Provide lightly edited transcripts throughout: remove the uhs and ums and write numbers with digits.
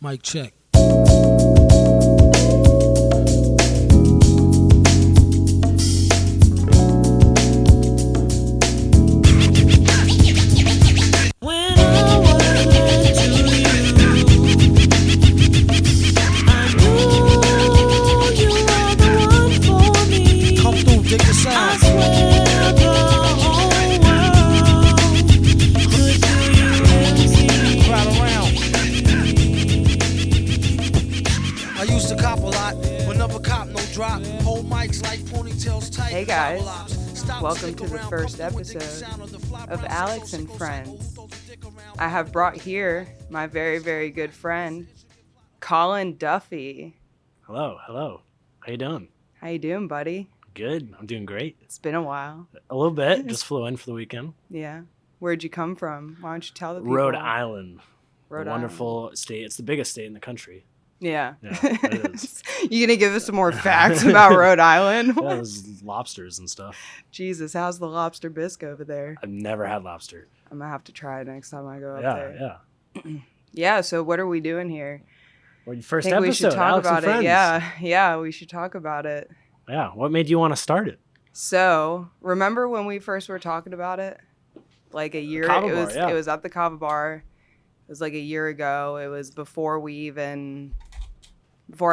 Mic check. Hey guys, welcome to the first episode of Alex and Friends. I have brought here my very, very good friend, Collin Duffy. Hello. How you doing? How you doing, buddy? Good. I'm doing great. It's been a while. A little bit. Just flew in for the weekend. Yeah. Where'd you come from? Why don't you tell the people? Rhode Island. Rhode wonderful Island. state. It's the biggest state in the country. Yeah. It is. You gonna give us some more facts about Rhode Island? Yeah, there's lobsters and stuff. Jesus, how's the lobster bisque over there? I've never had lobster. I'm gonna have to try it next time I go up Yeah. there. Yeah, so what are we doing here? Well, your first I think episode, we should talk Alex about and Friends. it. Yeah, we should talk about it. Yeah. What made you want to start it? So, remember when we first were talking about it? Like a year Kava it bar, was yeah. it was at the Kava bar. It was like a year ago. It was before I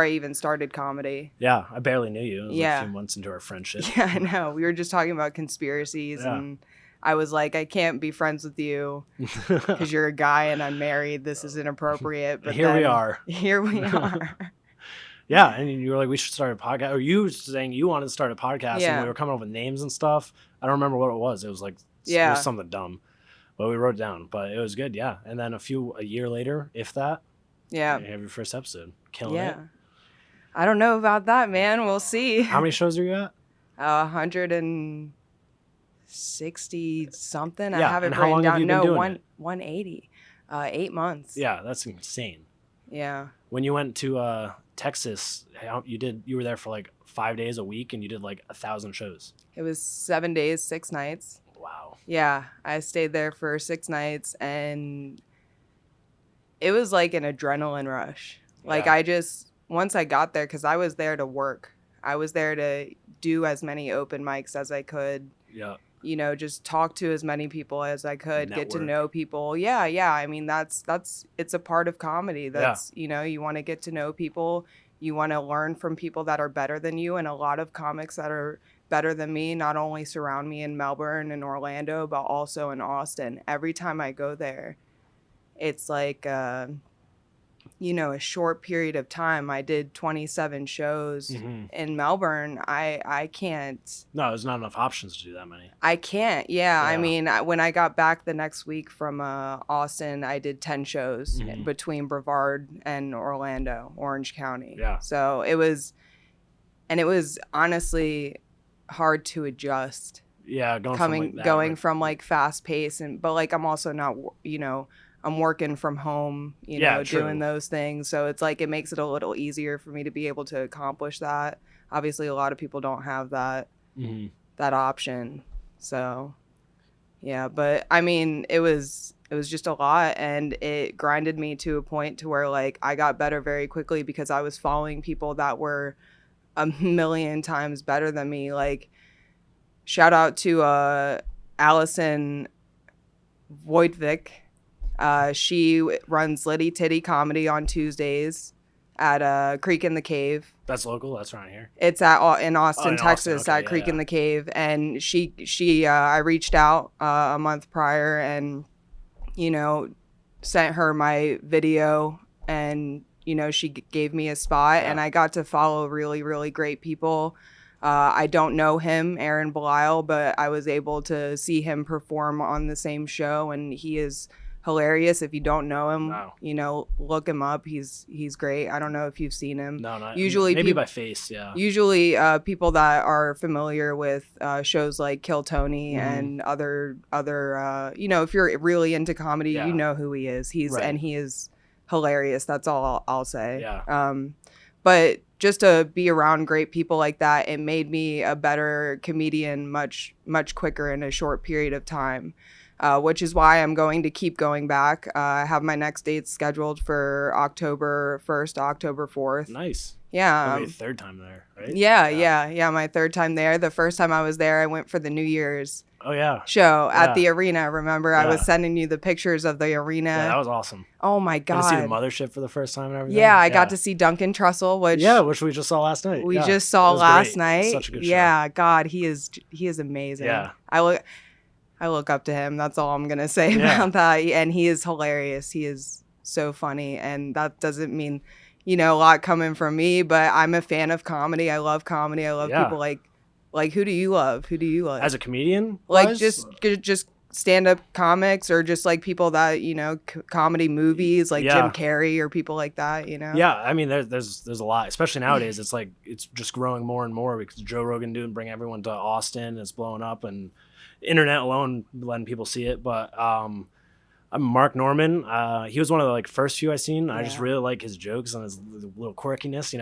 even started comedy. Yeah. I barely knew you. It was Yeah. a few months into our friendship. Yeah, I know. We were just talking about conspiracies Yeah. and I was like, I can't be friends with you because you're a guy and I'm married. This is inappropriate. But Here we then- are. Here we are. Yeah, and you were like, we should start a podcast. Or you were saying you wanted to start a podcast, Yeah. and we were coming up with names and stuff. I don't remember what it was. It was like it Yeah. was something dumb, but we wrote it down. But it was good, yeah. And then a year later, if that, Yeah. you have your first episode, killing Yeah. it. I don't know about that, man. We'll see. How many shows are you at? 160 something. I Yeah, have it and how written long down. have you been doing it? 180. 8 months. Yeah, that's insane. Yeah. When you went to Texas, you were there for like 5 days a week, and you did like 1,000 shows. It was 7 days, 6 nights. Wow. Yeah, I stayed there for 6 nights, and it was like an adrenaline rush. Like Yeah. once I got there, because I was there to work. I was there to do as many open mics as I could. Yeah. You know, just talk to as many people as I could, get to Network. know people. Yeah. I mean, that's it's a part of comedy. That's, you know, you want to get to know people. You want to learn from people that are better than you. And a lot of comics that are better than me not only surround me in Melbourne and Orlando, but also in Austin. Every time I go there, it's like, you know, a short period of time. I did 27 shows Mhm. in Melbourne. I can't. No, there's not enough options to do that many. I can't. Yeah. I Yeah. mean, when I got back the next week from Austin, I did 10 shows Mhm. between Brevard and Orlando, Orange County. Yeah. So it was honestly hard to adjust Yeah, going from like fast pace but like I'm also not, you know, I'm working from home, you Yeah, know, true. doing those things. So it's like, it makes it a little easier for me to be able to accomplish that. Obviously a lot of people don't have that Mhm. option. So yeah, but I mean, it was just a lot, and it grinded me to a point to where like I got better very quickly because I was following people that were a million times better than me. Like, shout out to Allison Voitvik. She runs Litty Titty Comedy on Tuesdays at Creek in the Cave. That's local. That's around here. It's in Austin, in Texas, Austin. Okay, at Creek yeah. in the Cave. And I reached out a month prior and, you know, sent her my video, and, you know, she gave me a spot, Yeah. and I got to follow really, really great people. I don't know him, Aaron Belial, but I was able to see him perform on the same show, and he is hilarious. If you don't know him, Wow. you know, look him up. He's great. I don't know if you've seen him. No, not Usually maybe peop- by face. Yeah. Usually, people that are familiar with shows like Kill Tony Mhm. and other, you know, if you're really into comedy, Yeah. you know who he is. Right. And he is hilarious. That's all I'll say. Yeah. But just to be around great people like that, it made me a better comedian much quicker in a short period of time. which is why I'm going to keep going back. I have my next dates scheduled for October 1st to October 4th. Nice. Yeah. That'll be your third time there, right? Yeah. My third time there. The first time I was there, I went for the New Year's show at the arena. Remember, I was sending you the pictures of the arena. Yeah, that was awesome. Oh my God. Got to see the mothership for the first time and everything. Yeah, I got to see Duncan Trussell, which we just saw last night. We just saw last night. Such a good show. Yeah, God, he is amazing. Yeah. I look up to him. That's all I'm gonna say about that. And he is hilarious. He is so funny, and that doesn't mean, a lot coming from me, but I'm a fan of comedy. I love comedy. I love people like who do you love? Who do you like? As a comedian? Like just stand-up comics, or just like people that, comedy movies, like Jim Carrey or people like that, Yeah, I mean, there's a lot, especially nowadays. It's like, it's just growing more and more because Joe Rogan bring everyone to Austin. It's blowing up, and internet alone letting people see it. But I'm Mark Norman. He was one of the first few I seen. I just really like his jokes and his little quirkiness,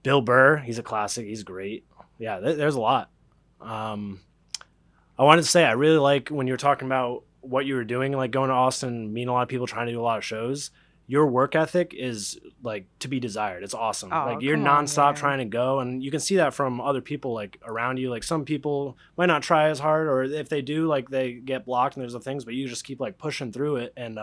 Bill Burr, he's a classic. He's great. Yeah, there's a lot. I wanted to say, I really like when you were talking about what you were doing, like going to Austin, meeting a lot of people, trying to do a lot of shows. Your work ethic is to be desired. It's awesome. You're nonstop trying to go, and you can see that from other people around you. Some people might not try as hard, or if they do, they get blocked and there's the things, but you just keep pushing through it. And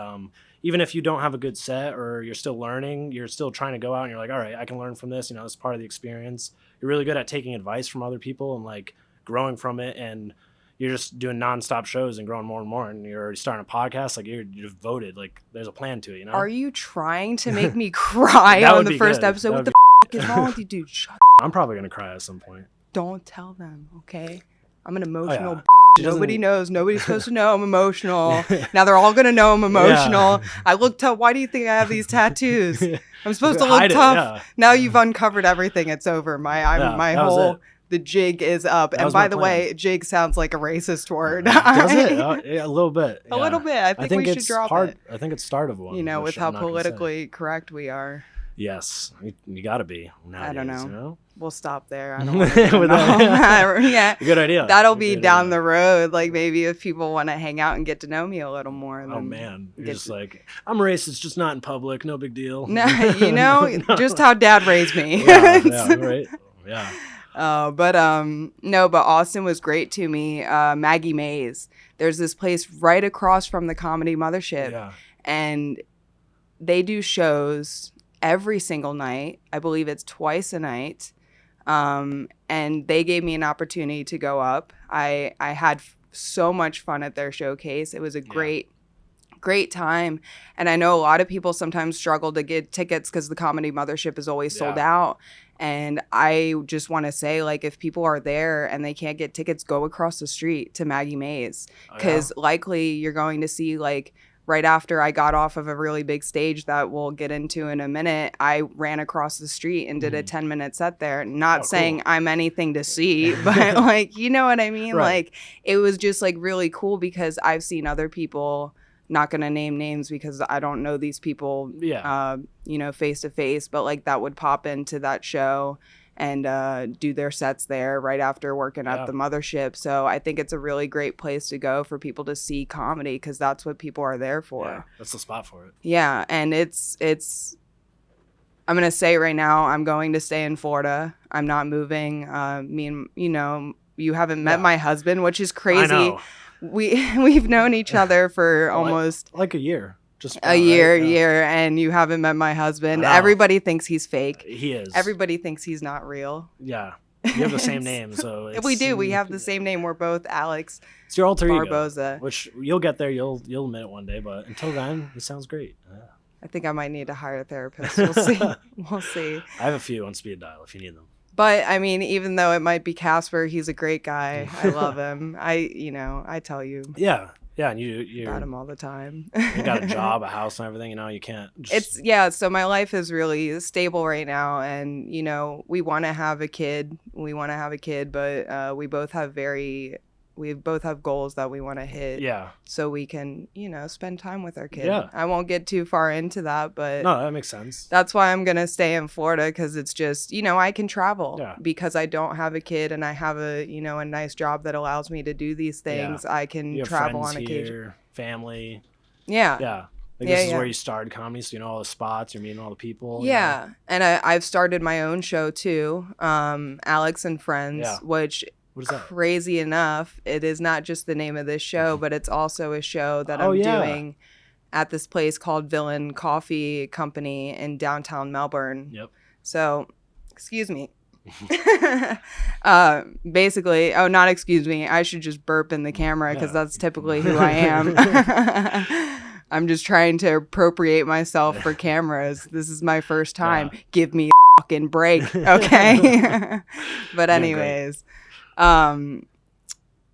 even if you don't have a good set or you're still learning, you're still trying to go out and you're like, all right, I can learn from this. This is part of the experience. You're really good at taking advice from other people and growing from it, and you're just doing nonstop shows and growing more and more, and you're already starting a podcast. You're devoted. There's a plan to it, Are you trying to make me cry on the first episode? What the is wrong with you, dude? Shut I'm probably going to cry at some point. Don't tell them, okay? I'm an emotional Nobody knows. Nobody's supposed to know I'm emotional. Now they're all going to know I'm emotional. Yeah. I look tough. Why do you think I have these tattoos? I'm supposed to look tough. Now you've uncovered everything. It's over. My whole... The jig is up. And by the way, jig sounds like a racist word. Does it? Yeah, a little bit. Yeah. A little bit. I think we should drop it. I think it's start of one. With how politically correct we are. Yes. You got to be nowadays, I don't know. You know. We'll stop there. I don't want to yeah. Good idea. That'll be down the road. Maybe if people want to hang out and get to know me a little more. Oh, man. You're just I'm racist, just not in public. No big deal. No, just how dad raised me. Yeah, right. Yeah. But Austin was great to me. Maggie Mays. There's this place right across from the Comedy Mothership, and they do shows every single night. I believe it's twice a night. And they gave me an opportunity to go up. I had so much fun at their showcase. It was a great time. And I know a lot of people sometimes struggle to get tickets because the Comedy Mothership is always sold out. And I just want to say, if people are there and they can't get tickets, go across the street to Maggie Mays. Because likely you're going to see, right after I got off of a really big stage that we'll get into in a minute, I ran across the street and did a 10-minute set there. Not saying I'm anything to see, but you know what I mean? Right. It was just really cool because I've seen other people, not going to name names because I don't know these people, face to face, but that would pop into that show and do their sets there right after working at the Mothership. So I think it's a really great place to go for people to see comedy because that's what people are there for. Yeah, that's the spot for it. Yeah, and it's I'm going to say right now, I'm going to stay in Florida. I'm not moving. You haven't met my husband, which is crazy. I know. We've known each other for almost a year. Just a year, and you haven't met my husband. Everybody thinks he's fake. He is. Everybody thinks he's not real. Yeah. You have the same name, so we do. We have the same name. We're both Alex. It's your alter Barboza. Ego, which you'll get there. You'll admit it one day, but until then, it sounds great. I think I might need to hire a therapist. We'll see. We'll see. I have a few on speed dial if you need them. But I mean, even though it might be Casper, he's a great guy. I love him. I tell you. Yeah, and you about him all the time. You got a job, a house, and everything. You can't. So my life is really stable right now, and we want to have a kid. But we both have very we both have goals that we want to hit. Yeah. So we can, you know, spend time with our kid. Yeah. I won't get too far into that, but no, that makes sense. That's why I'm going to stay in Florida, because it's just, you know, I can travel because I don't have a kid and I have a, you know, a nice job that allows me to do these things. I can travel on occasion. Here, family. Yeah. Yeah. Like this is where you started comedy, so you know all the spots, you're meeting all the people. Yeah. You know? And I've started my own show too, Alex and Friends, which what is that? Crazy enough, it is not just the name of this show, but it's also a show that I'm doing at this place called Villain Coffee Company in downtown Melbourne. Yep. So, excuse me. Basically, not excuse me, I should just burp in the camera because that's typically who I am. I'm just trying to appropriate myself for cameras. This is my first time. Give me a fucking break, okay? But anyways, yeah,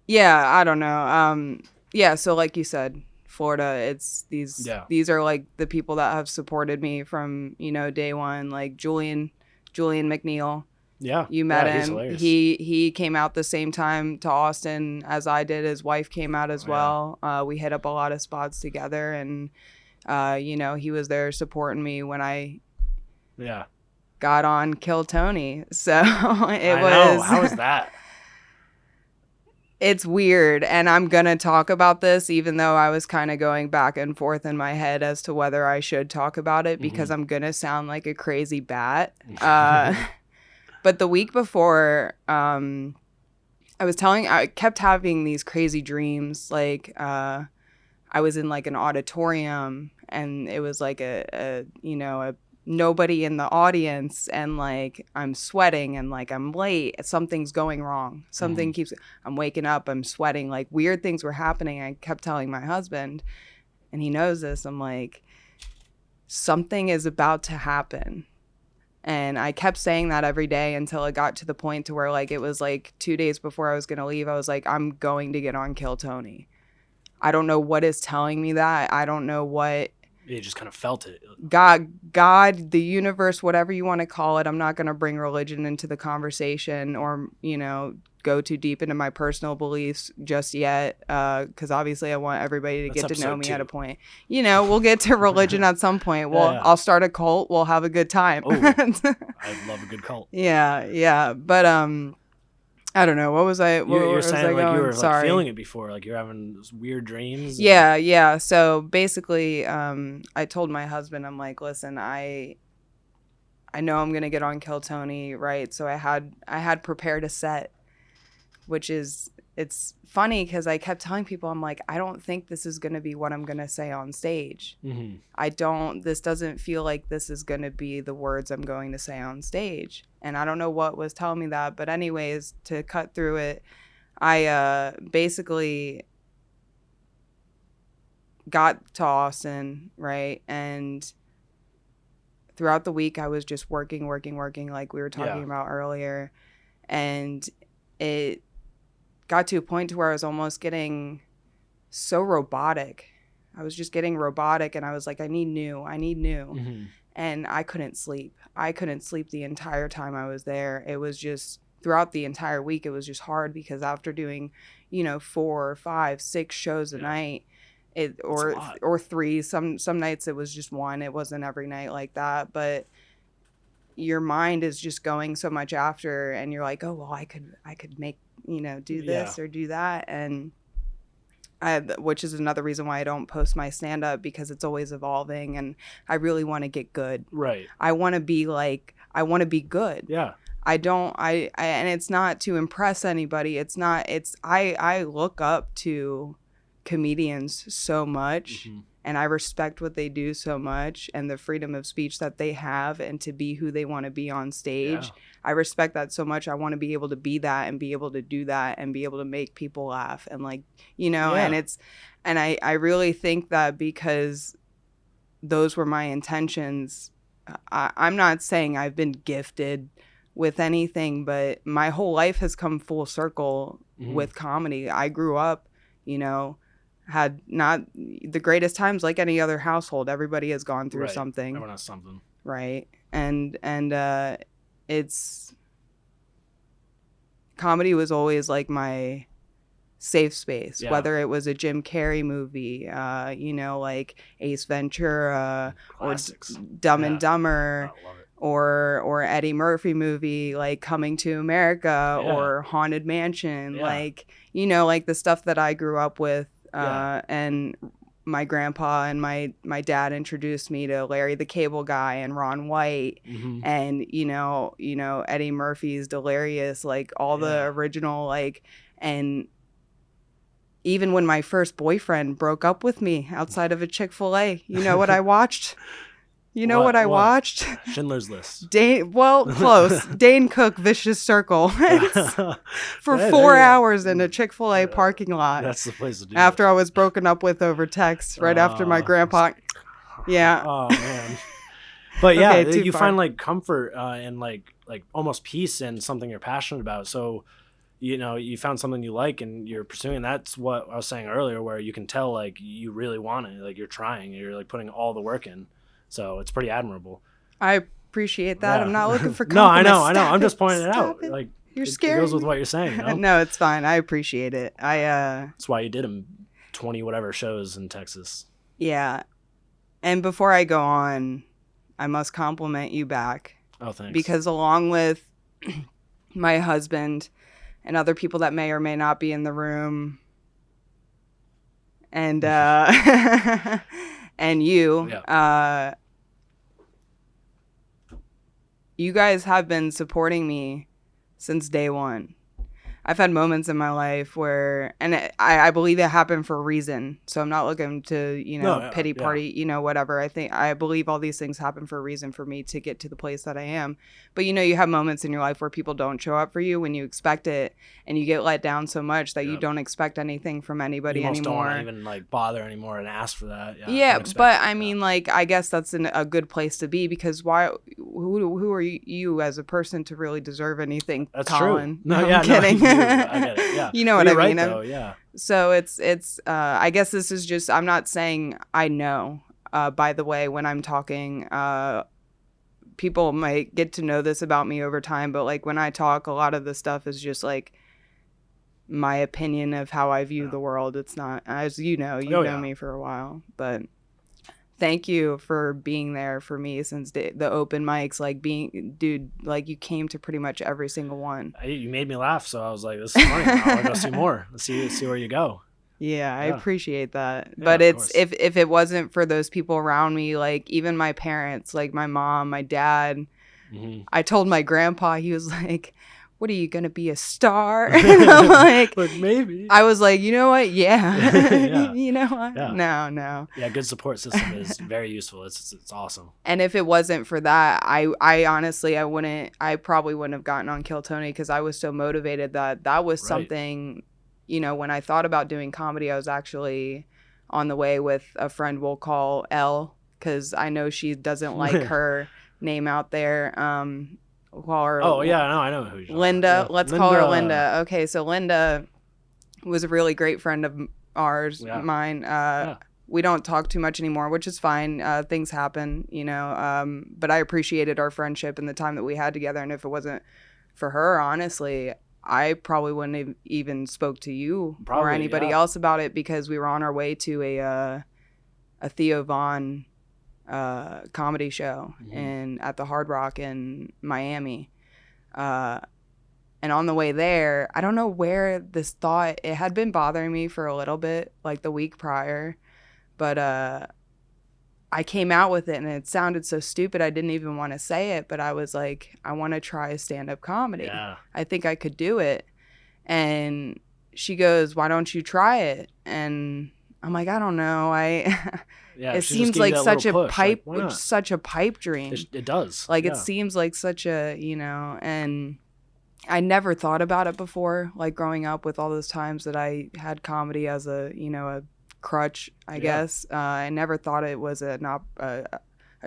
I don't know. Yeah, so like you said, Florida, it's these are like the people that have supported me from, you know, day one, like Julian McNeil. Yeah. You met him. He came out the same time to Austin as I did. His wife came out as well. We hit up a lot of spots together, and you know, he was there supporting me when I got on Kill Tony. So How was that? It's weird, and I'm going to talk about this, even though I was kind of going back and forth in my head as to whether I should talk about it, because I'm going to sound like a crazy bat. But the week before, I kept having these crazy dreams. Like, I was in like an auditorium, and it was like a nobody in the audience, and like I'm sweating, and like I'm late. Something's going wrong. I'm waking up, I'm sweating, like weird things were happening. I kept telling my husband, and he knows this. I'm like, something is about to happen. And I kept saying that every day until it got to the point to where like it was like 2 days before I was going to leave. I was like, I'm going to get on Kill Tony. I don't know what is telling me that. I don't know what. You just kind of felt it. God, the universe, whatever you want to call it. I'm not going to bring religion into the conversation or, you know, go too deep into my personal beliefs just yet, because obviously I want everybody to get to know me at a point. You know, we'll get to religion at some point. I'll start a cult. We'll have a good time. I love a good cult. Yeah. But I don't know. What was I? You're saying like you were like feeling it before, like you're having those weird dreams. Yeah. So basically, I told my husband, I'm like, listen, I know I'm gonna get on Kill Tony, right? So I had prepared a set, which is, it's funny because I kept telling people, I'm like, I don't think this is going to be what I'm going to say on stage. This doesn't feel like this is going to be the words I'm going to say on stage. And I don't know what was telling me that. But anyways, to cut through it, I basically got to Austin, right? And throughout the week, I was just working like we were talking about earlier. And it got to a point to where I was almost getting so robotic. I was just getting robotic, and I was like, I need new. And I couldn't sleep. The entire time I was there. It was just, throughout the entire week, it was just hard because after doing, 4, 5, 6 shows a night, or 3, some nights it was just 1. It wasn't every night like that, but your mind is just going so much after, and you're like, oh, well, I could make, do this or do that. And which is another reason why I don't post my stand-up, because it's always evolving, and I really want to get good. Right. I want to be good. Yeah. And it's not to impress anybody. I look up to comedians so much, and I respect what they do so much, and the freedom of speech that they have, and to be who they want to be on stage. I respect that so much. I want to be able to be that, and be able to do that, and be able to make people laugh, and and I really think that because those were my intentions. I'm not saying I've been gifted with anything, but my whole life has come full circle with comedy. I grew up, had not the greatest times like any other household. Everybody has gone through something. Everyone has something. Right. And it's, comedy was always like my safe space, whether it was a Jim Carrey movie, like Ace Ventura, classics, or Dumb and Dumber, or Eddie Murphy movie like Coming to America, or Haunted Mansion, like the stuff that I grew up with, and my grandpa and my dad introduced me to Larry the Cable Guy and Ron White, and Eddie Murphy's Delirious, like all the original, like, and even when my first boyfriend broke up with me outside of a Chick-fil-A, you know what I watched? What I watched? Schindler's List. Close. Dane Cook, Vicious Circle. For 4 hours in a Chick-fil-A parking lot. That's the place to do after I was broken up with over text, right after my grandpa. Yeah. Oh, man. But yeah, you find like comfort and like almost peace in something you're passionate about. So, you found something you like and you're pursuing. That's what I was saying earlier, where you can tell like you really want it. Like you're trying, you're like putting all the work in. So it's pretty admirable. I appreciate that. Yeah. I'm not looking for compliments. No, I know. I'm just pointing it out. Like you're scared. It goes with what you're saying. No, it's fine. I appreciate it. That's why you did 20 whatever shows in Texas. Yeah. And before I go on, I must compliment you back. Oh, thanks. Because along with my husband and other people that may or may not be in the room, and and you, you guys have been supporting me since day one. I've had moments in my life where, and I believe it happened for a reason. So I'm not looking to, pity party, whatever. I believe all these things happen for a reason for me to get to the place that I am. But, you have moments in your life where people don't show up for you when you expect it, and you get let down so much that you don't expect anything from anybody anymore. You don't want to even like bother anymore and ask for that. Yeah, but I mean, like, I guess that's a good place to be, because who are you as a person to really deserve anything? That's Collin? True. No, I'm kidding. I get it. Yeah. You know what You're I mean? Right, though, yeah. So it's I guess this is just, I'm not saying I know. By the way, when I'm talking, people might get to know this about me over time, but like when I talk, a lot of the stuff is just like my opinion of how I view the world. It's not, as you know me for a while, but thank you for being there for me since the open mics, like dude, like you came to pretty much every single one. You made me laugh, so I was like, this is funny. I want to go see more. Let's see where you go. Yeah, I appreciate that. Yeah, but it's if it wasn't for those people around me, like even my parents, like my mom, my dad, I told my grandpa, he was like, what are you gonna be, a star? And I'm like maybe. I was like, you know what? Yeah. You know what? Yeah. No. Yeah, good support system is very useful. It's awesome. And if it wasn't for that, I honestly I probably wouldn't have gotten on Kill Tony, because I was so motivated that was something. When I thought about doing comedy, I was actually on the way with a friend we'll call Elle, because I know she doesn't like her name out there. I know who you're Linda. Yeah. Let's call her Linda. Okay, so Linda was a really great friend of ours, mine. We don't talk too much anymore, which is fine. Things happen, but I appreciated our friendship and the time that we had together. And if it wasn't for her, honestly, I probably wouldn't have even spoke to you or anybody else about it, because we were on our way to a Theo Von comedy show at the Hard Rock in Miami. And on the way there, I don't know where this thought, it had been bothering me for a little bit, like the week prior, but I came out with it, and it sounded so stupid I didn't even want to say it, but I was like, I want to try stand-up comedy. Yeah. I think I could do it. And she goes, why don't you try it? And I'm like, I don't know. It seems like such a pipe, such a pipe dream. It does. Like it seems like such a, and I never thought about it before, like growing up with all those times that I had comedy as a crutch, I guess. I never thought it was a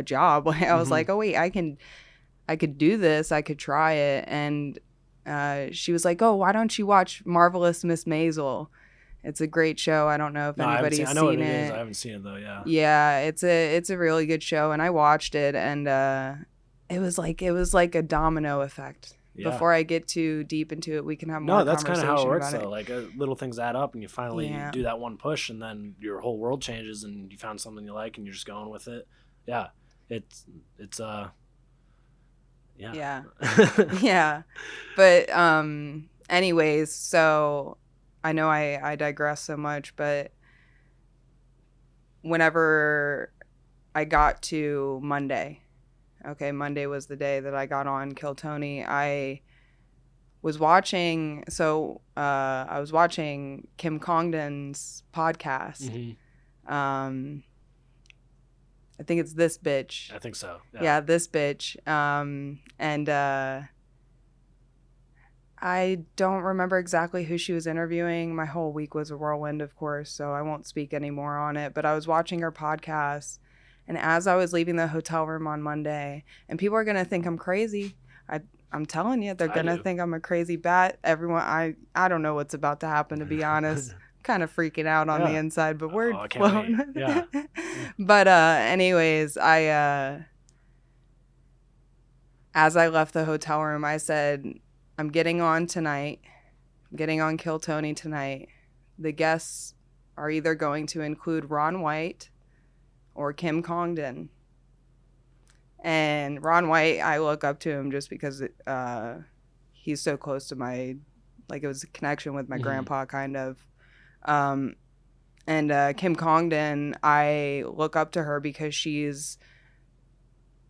job. I was like, oh wait, I could do this. I could try it. And she was like, oh, why don't you watch Marvelous Miss Maisel? It's a great show. I don't know if anybody's seen it. I know what it is. I haven't seen it though. Yeah. Yeah, it's a really good show, and I watched it, and it was like a domino effect. before I get too deep into it, we can have more that's kind of how it works, though. Like little things add up, and you finally do that one push, and then your whole world changes, and you found something you like, and you're just going with it. Yeah, it's yeah. Yeah. But anyways, so I know I digress so much, but whenever I got to Monday was the day that I got on Kill Tony. I was watching Kim Congdon's podcast. I think it's This Bitch. I think so. Yeah, This Bitch. And I don't remember exactly who she was interviewing. My whole week was a whirlwind, of course, so I won't speak any more on it. But I was watching her podcast, and as I was leaving the hotel room on Monday, and people are going to think I'm crazy. I'm telling you, they're going to think I'm a crazy bat. Everyone, I don't know what's about to happen, to be honest. Kind of freaking out on the inside, but we're flown. Yeah. But anyways, as I left the hotel room, I said, I'm getting on tonight. I'm getting on Kill Tony tonight. The guests are either going to include Ron White or Kim Congdon. And Ron White, I look up to him just because he's so close to my, like, it was a connection with my grandpa, kind of. And Kim Congdon, I look up to her because she's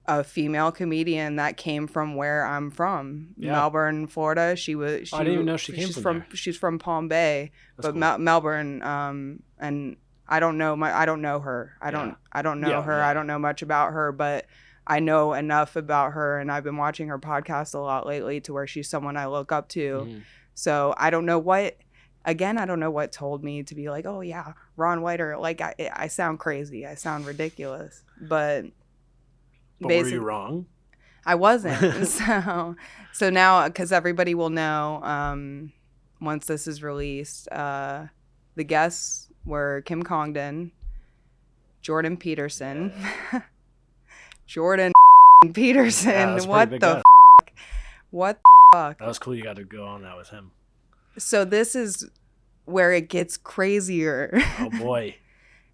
a female comedian that came from where I'm from, Melbourne, Florida. I didn't even know she came from there. She's from Palm Bay, but cool. Melbourne. And I don't know her. I don't know her. I don't know much about her, but I know enough about her, and I've been watching her podcast a lot lately to where she's someone I look up to. So I don't know what told me to be like, oh yeah, Ron White, or like I sound crazy. I sound ridiculous, but were you wrong? I wasn't. So now, because everybody will know once this is released, the guests were Kim Congdon, Jordan Peterson. Jordan Peterson. Yeah, what the fuck? What the fuck? That was cool. You got to go on that with him. So this is where it gets crazier. Oh boy.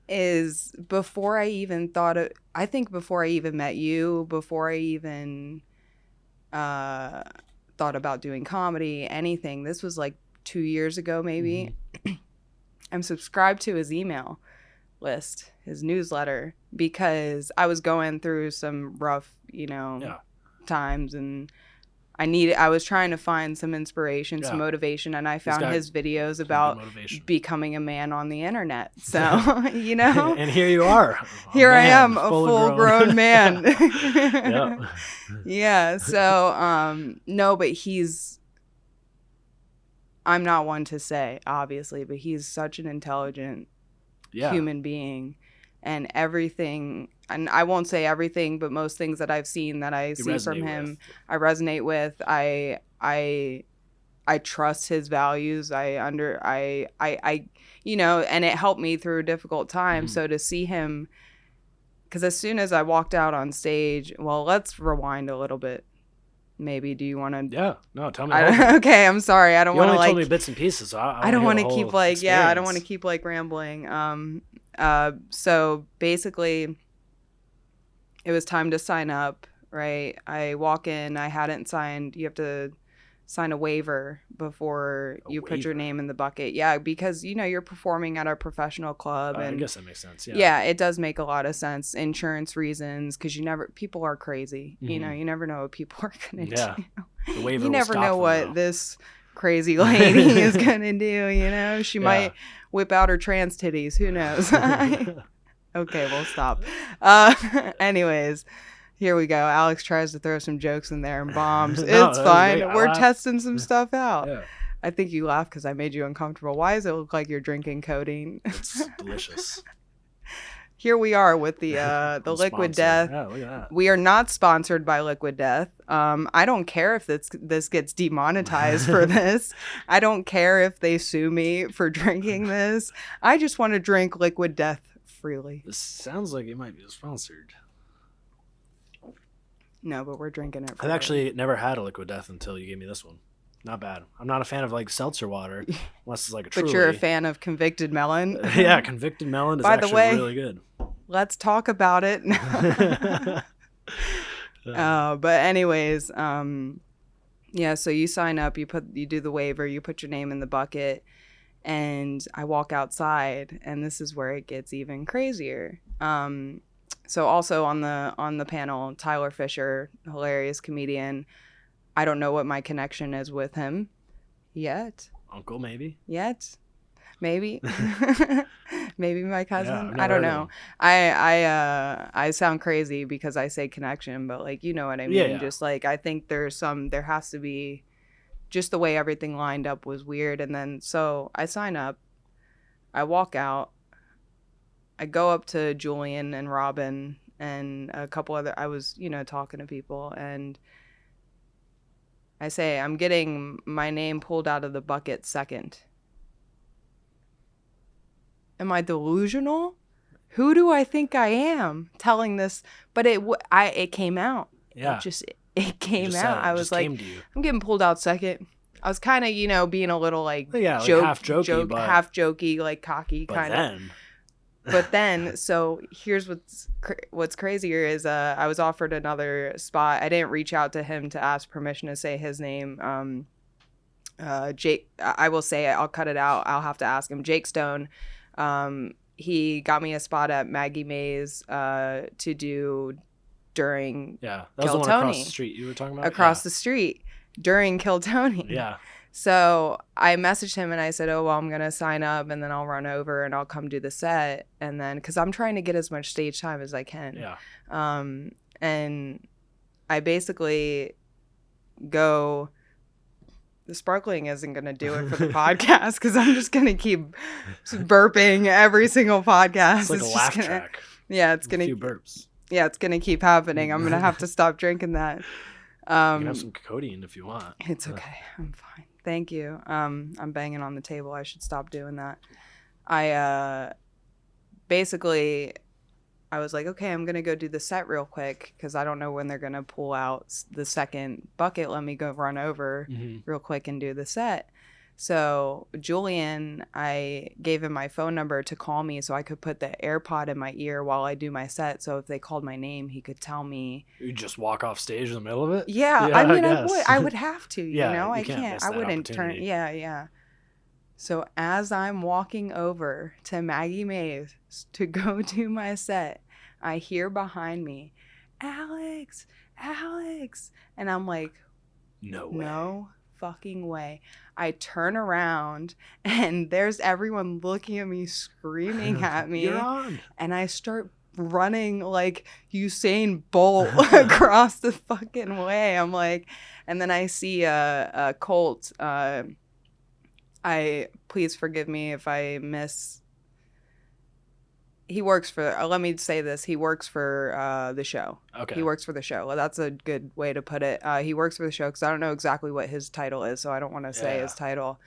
Is before I even before I even met you, before I even thought about doing comedy, anything, this was like 2 years ago maybe. I'm subscribed to his email list, his newsletter, because I was going through some rough, times, and I was trying to find some inspiration, some motivation, and I found his videos about becoming a man on the internet. So, And here you are. Here I am, a full-grown man. Yeah. So, no, but I'm not one to say, obviously, but he's such an intelligent human being, and everything, and I won't say everything, but most things that I've seen that I see from him, I resonate with. I trust his values. And it helped me through a difficult time. So to see him, because as soon as I walked out on stage, well, let's rewind a little bit. Maybe. Do you want to? Yeah. No, tell me. Okay, I'm sorry. I don't want to told me bits and pieces. So I don't want to keep I don't want to keep rambling. So basically, it was time to sign up, right? I walk in, I hadn't signed. You have to sign a waiver before you put your name in the bucket. Yeah, because, you're performing at a professional club. And I guess that makes sense. Yeah. Yeah, it does make a lot of sense. Insurance reasons, because people are crazy. You never know what people are going to do. The waiver you never know what this crazy lady is going to do, She might whip out her trans titties. Who knows? Okay, we'll stop. Anyways, here we go. Alex tries to throw some jokes in there and bombs. It's fine. We're testing some stuff out. Yeah. I think you laugh because I made you uncomfortable. Why does it look like you're drinking codeine? It's delicious. Here we are with the Liquid Death. Yeah, look at that. We are not sponsored by Liquid Death. I don't care if this gets demonetized for this. I don't care if they sue me for drinking this. I just want to drink Liquid Death freely. This sounds like it might be sponsored. No, but we're drinking it. I've actually never had a liquid death until you gave me this one. Not bad. I'm not a fan of like seltzer water, unless it's like a Truly. But you're a fan of Convicted Melon? Yeah, Convicted Melon is actually really good. Let's talk about it. But anyways, yeah, so you sign up, you do the waiver, you put your name in the bucket, and I walk outside, and this is where it gets even crazier. So also on the panel, Tyler Fisher, hilarious comedian. I don't know what my connection is with him yet. Uncle, maybe? Yet. Maybe. Maybe my cousin. Yeah, I don't know. I sound crazy because I say connection, but like, you know what I mean? Yeah. Just like, I think there has to be, just the way everything lined up was weird. And then, so I sign up, I walk out, I go up to Julian and Robin and a couple other, I was, talking to people, and I say, I'm getting my name pulled out of the bucket second. Am I delusional? Who do I think I am telling this? But it came out. Yeah. It came out. I was like, I'm getting pulled out second. I was kind of, being a little like, half jokey, like cocky kind of. But then, so here's what's crazier is I was offered another spot. I didn't reach out to him to ask permission to say his name. Jake, I will say it. I'll cut it out. I'll have to ask him. Jake Stone. He got me a spot at Maggie Mae's to do during that was the one across the street you were talking about? Across the street during Kill Tony. Yeah. So I messaged him and I said, oh, well, I'm going to sign up and then I'll run over and I'll come do the set. And then, because I'm trying to get as much stage time as I can. Yeah. And I basically go, the sparkling isn't going to do it for the podcast because I'm just going to keep burping every single podcast. It's like a laugh track. Yeah, it's going to. A few burps. Yeah, it's going to keep happening. I'm going to have to stop drinking that. You can have some codeine if you want. It's okay. I'm fine. Thank you. I'm banging on the table. I should stop doing that. I basically, I was like, okay, I'm going to go do the set real quick because I don't know when they're going to pull out the second bucket. Let me go run over real quick and do the set. So Julian, I gave him my phone number to call me so I could put the AirPod in my ear while I do my set. So if they called my name, he could tell me. You just walk off stage in the middle of it? Yeah, I mean, I would have to, you know? I can't. I wouldn't turn. Yeah. So as I'm walking over to Maggie Mae's to go do my set, I hear behind me, Alex. And I'm like, no fucking way. I turn around and there's everyone looking at me, screaming at me. You're on. And I start running like Usain Bolt across the fucking way. I'm like, and then I see a Colt. Please forgive me if I miss. He works for, let me say this. He works for the show. Okay. He works for the show. Well, that's a good way to put it. He works for the show because I don't know exactly what his title is, so I don't want to say his title.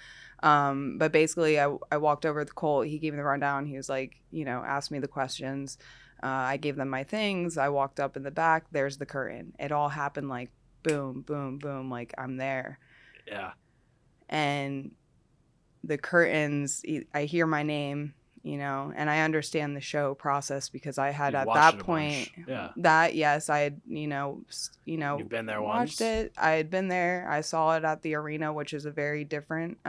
But basically, I walked over to Colt. He gave me the rundown. He was like, asked me the questions. I gave them my things. I walked up in the back. There's the curtain. It all happened like boom, boom, boom. Like I'm there. Yeah. And the curtains, I hear my name. And I understand the show process because I had at that point yes, I had, you've been there watched once. it. I had been there. I saw it at the arena, which is a very different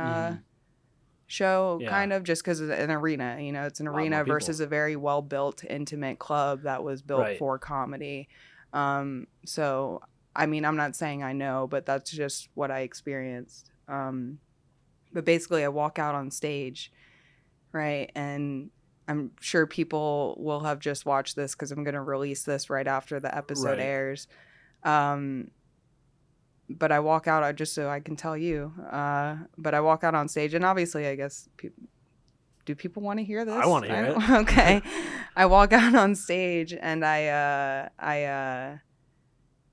show, kind of, just because it's an arena. It's an arena versus a very well built, intimate club that was built for comedy. So I mean, I'm not saying I know, but that's just what I experienced. But basically, I walk out on stage. Right. And I'm sure people will have just watched this because I'm going to release this right after the episode airs. But I walk out just so I can tell you. But I walk out on stage and obviously, I guess, do people want to hear this? I want to hear it. Okay. I walk out on stage and I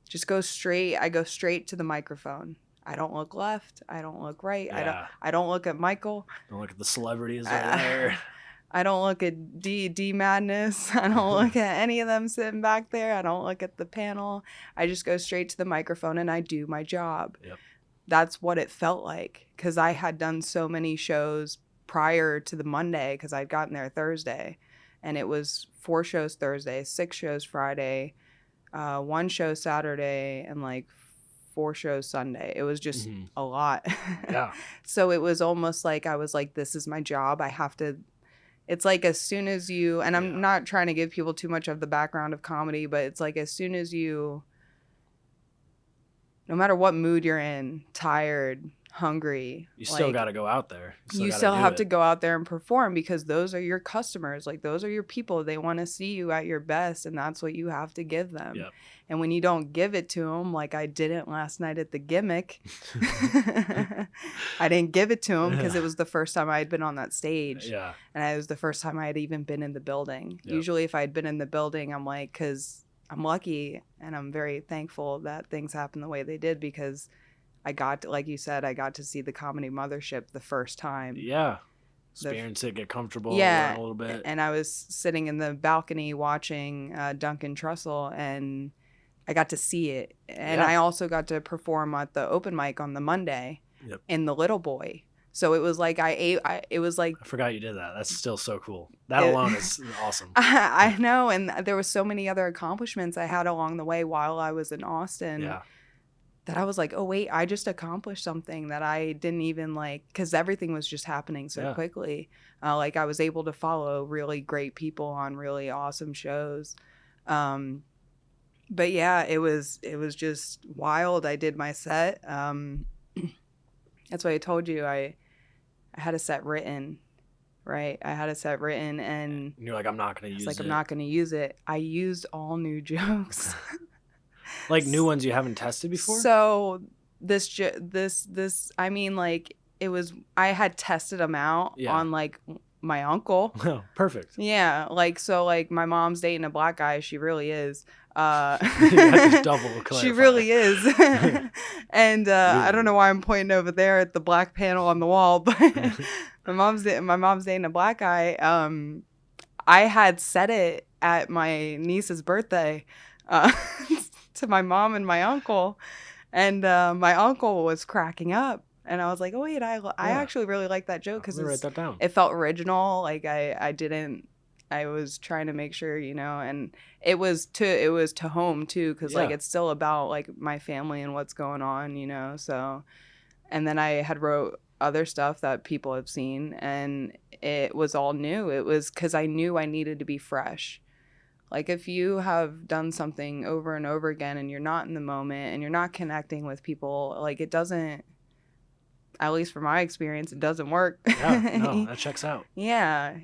just go straight. I go straight to the microphone. I don't look left. I don't look right. Yeah. I don't look at Michael. Don't look at the celebrities over there. I don't look at D Madness. I don't look at any of them sitting back there. I don't look at the panel. I just go straight to the microphone and I do my job. Yep. That's what it felt like, because I had done so many shows prior to the Monday, because I'd gotten there Thursday, and it was 4 shows Thursday, 6 shows Friday, 1 show Saturday, and like 4 shows Sunday. It was just a lot. Yeah. So it was almost like I was like, this is my job. I have to. It's like as soon as you, and I'm not trying to give people too much of the background of comedy, but it's like as soon as you, no matter what mood you're in, tired, hungry, you still got to go out there. You still have to go out there and perform, because those are your customers. Like, those are your people. They want to see you at your best, and that's what you have to give them. Yep. And when you don't give it to them, like I didn't last night at the Gimmick, I didn't give it to them because it was the first time I had been on that stage. Yeah. And it was the first time I had even been in the building. Yep. Usually if I had been in the building, I'm like, because I'm lucky and I'm very thankful that things happened the way they did, because I got to, like you said, I got to see the Comedy Mothership the first time. Yeah. Experience it, get comfortable, yeah, learn a little bit. And I was sitting in the balcony watching Duncan Trussell, and I got to see it. And I also got to perform at the open mic on the Monday in the Little Boy. So it was like it was like, I forgot you did that. That's still so cool. That alone is awesome. I know. And there was so many other accomplishments I had along the way while I was in Austin. Yeah. That I was like, oh, wait, I just accomplished something that I didn't even like, because everything was just happening so quickly. Like, I was able to follow really great people on really awesome shows. But yeah, it was just wild. I did my set. That's why I told you I had a set written, right? I had a set written, and you're like, I'm not going to use it. I'm not going to use it. I used all new jokes. Like new ones you haven't tested before? So this, I mean, like, it was, I had tested them out on like my uncle. Oh, perfect. Yeah. Like, so like my mom's dating a black guy. She really is. Double clarify. She really is. And I don't know why I'm pointing over there at the black panel on the wall, but my mom's dating a black guy. I had said it at my niece's birthday. To my mom and my uncle, and my uncle was cracking up, and I was like, oh wait, I actually really like that joke, because it felt original. Like I was trying to make sure, and it was to home too, because like it's still about like my family and what's going on, so. And then I had wrote other stuff that people have seen, and it was all new. It was because I knew I needed to be fresh. Like, if you have done something over and over again and you're not in the moment and you're not connecting with people, like, it doesn't, at least from my experience, it doesn't work. Yeah, no, that checks out. Yeah.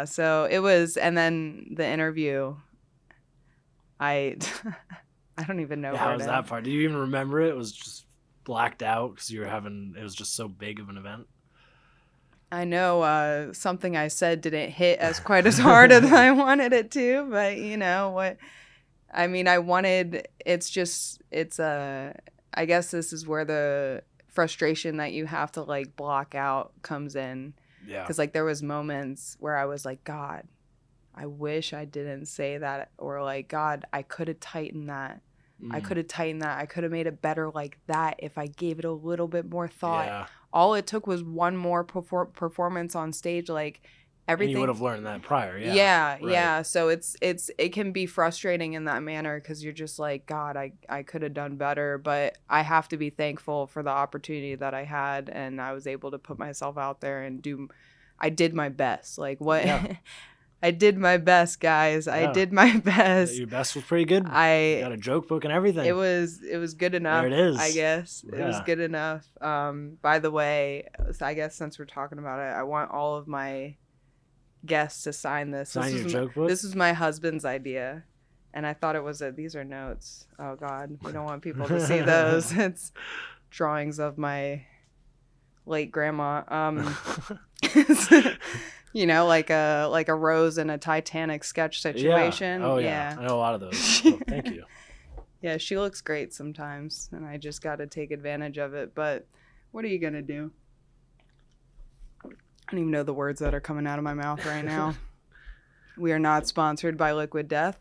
So it was, and then the interview, I don't even know. How was that part? Do you even remember it? It was just blacked out because it was just so big of an event. I know something I said didn't hit as quite as hard as I wanted it to, but what, I mean, I guess this is where the frustration that you have to like block out comes in. Yeah. Because like there was moments where I was like, God, I wish I didn't say that, or like, God, I could have tightened that. I could have tightened that. I could have made it better like that if I gave it a little bit more thought. Yeah. All it took was one more performance on stage. Like everything. And you would have learned that prior. Yeah. Yeah. Right. Yeah. So it can be frustrating in that manner, because you're just like, God, I could have done better, but I have to be thankful for the opportunity that I had, and I was able to put myself out there and I did my best. Like what? Yeah. I did my best, guys. Yeah. I did my best. Your best was pretty good. You got a joke book and everything. It was good enough. There it is. I guess it was good enough. By the way, I guess since we're talking about it, I want all of my guests to sign this. Sign your joke book? This was my husband's idea, and I thought it was these are notes. Oh God, we don't want people to see those. It's drawings of my late grandma. Like a Rose in a Titanic sketch situation. Yeah. Oh yeah. I know a lot of those. So thank you. Yeah, she looks great sometimes, and I just got to take advantage of it. But what are you gonna do? I don't even know the words that are coming out of my mouth right now. We are not sponsored by Liquid Death.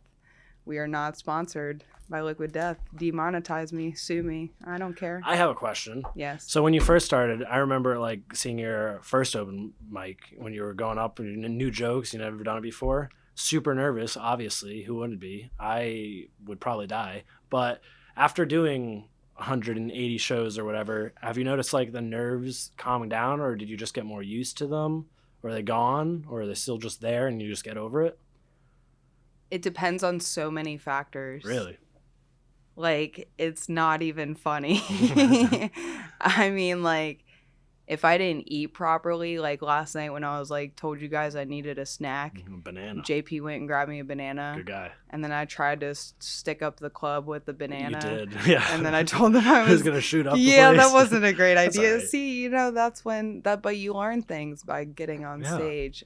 We are not sponsored by Liquid Death. Demonetize me, sue me. I don't care. I have a question. Yes. So when you first started, I remember like seeing your first open mic when you were going up and new jokes. You never done it before. Super nervous, obviously. Who wouldn't be? I would probably die. But after doing 180 shows or whatever, have you noticed like the nerves calming down, or did you just get more used to them? Or are they gone, or are they still just there and you just get over it? It depends on so many factors. Really? Like, it's not even funny. I mean, like, if I didn't eat properly, like last night when I was like, told you guys I needed a snack, Banana. JP went and grabbed me a banana. Good guy. And then I tried to stick up the club with the banana. You did, yeah. And then I told them I was going to shoot up the Yeah, place. that wasn't a great idea. Right. See, that's when but you learn things by getting on stage.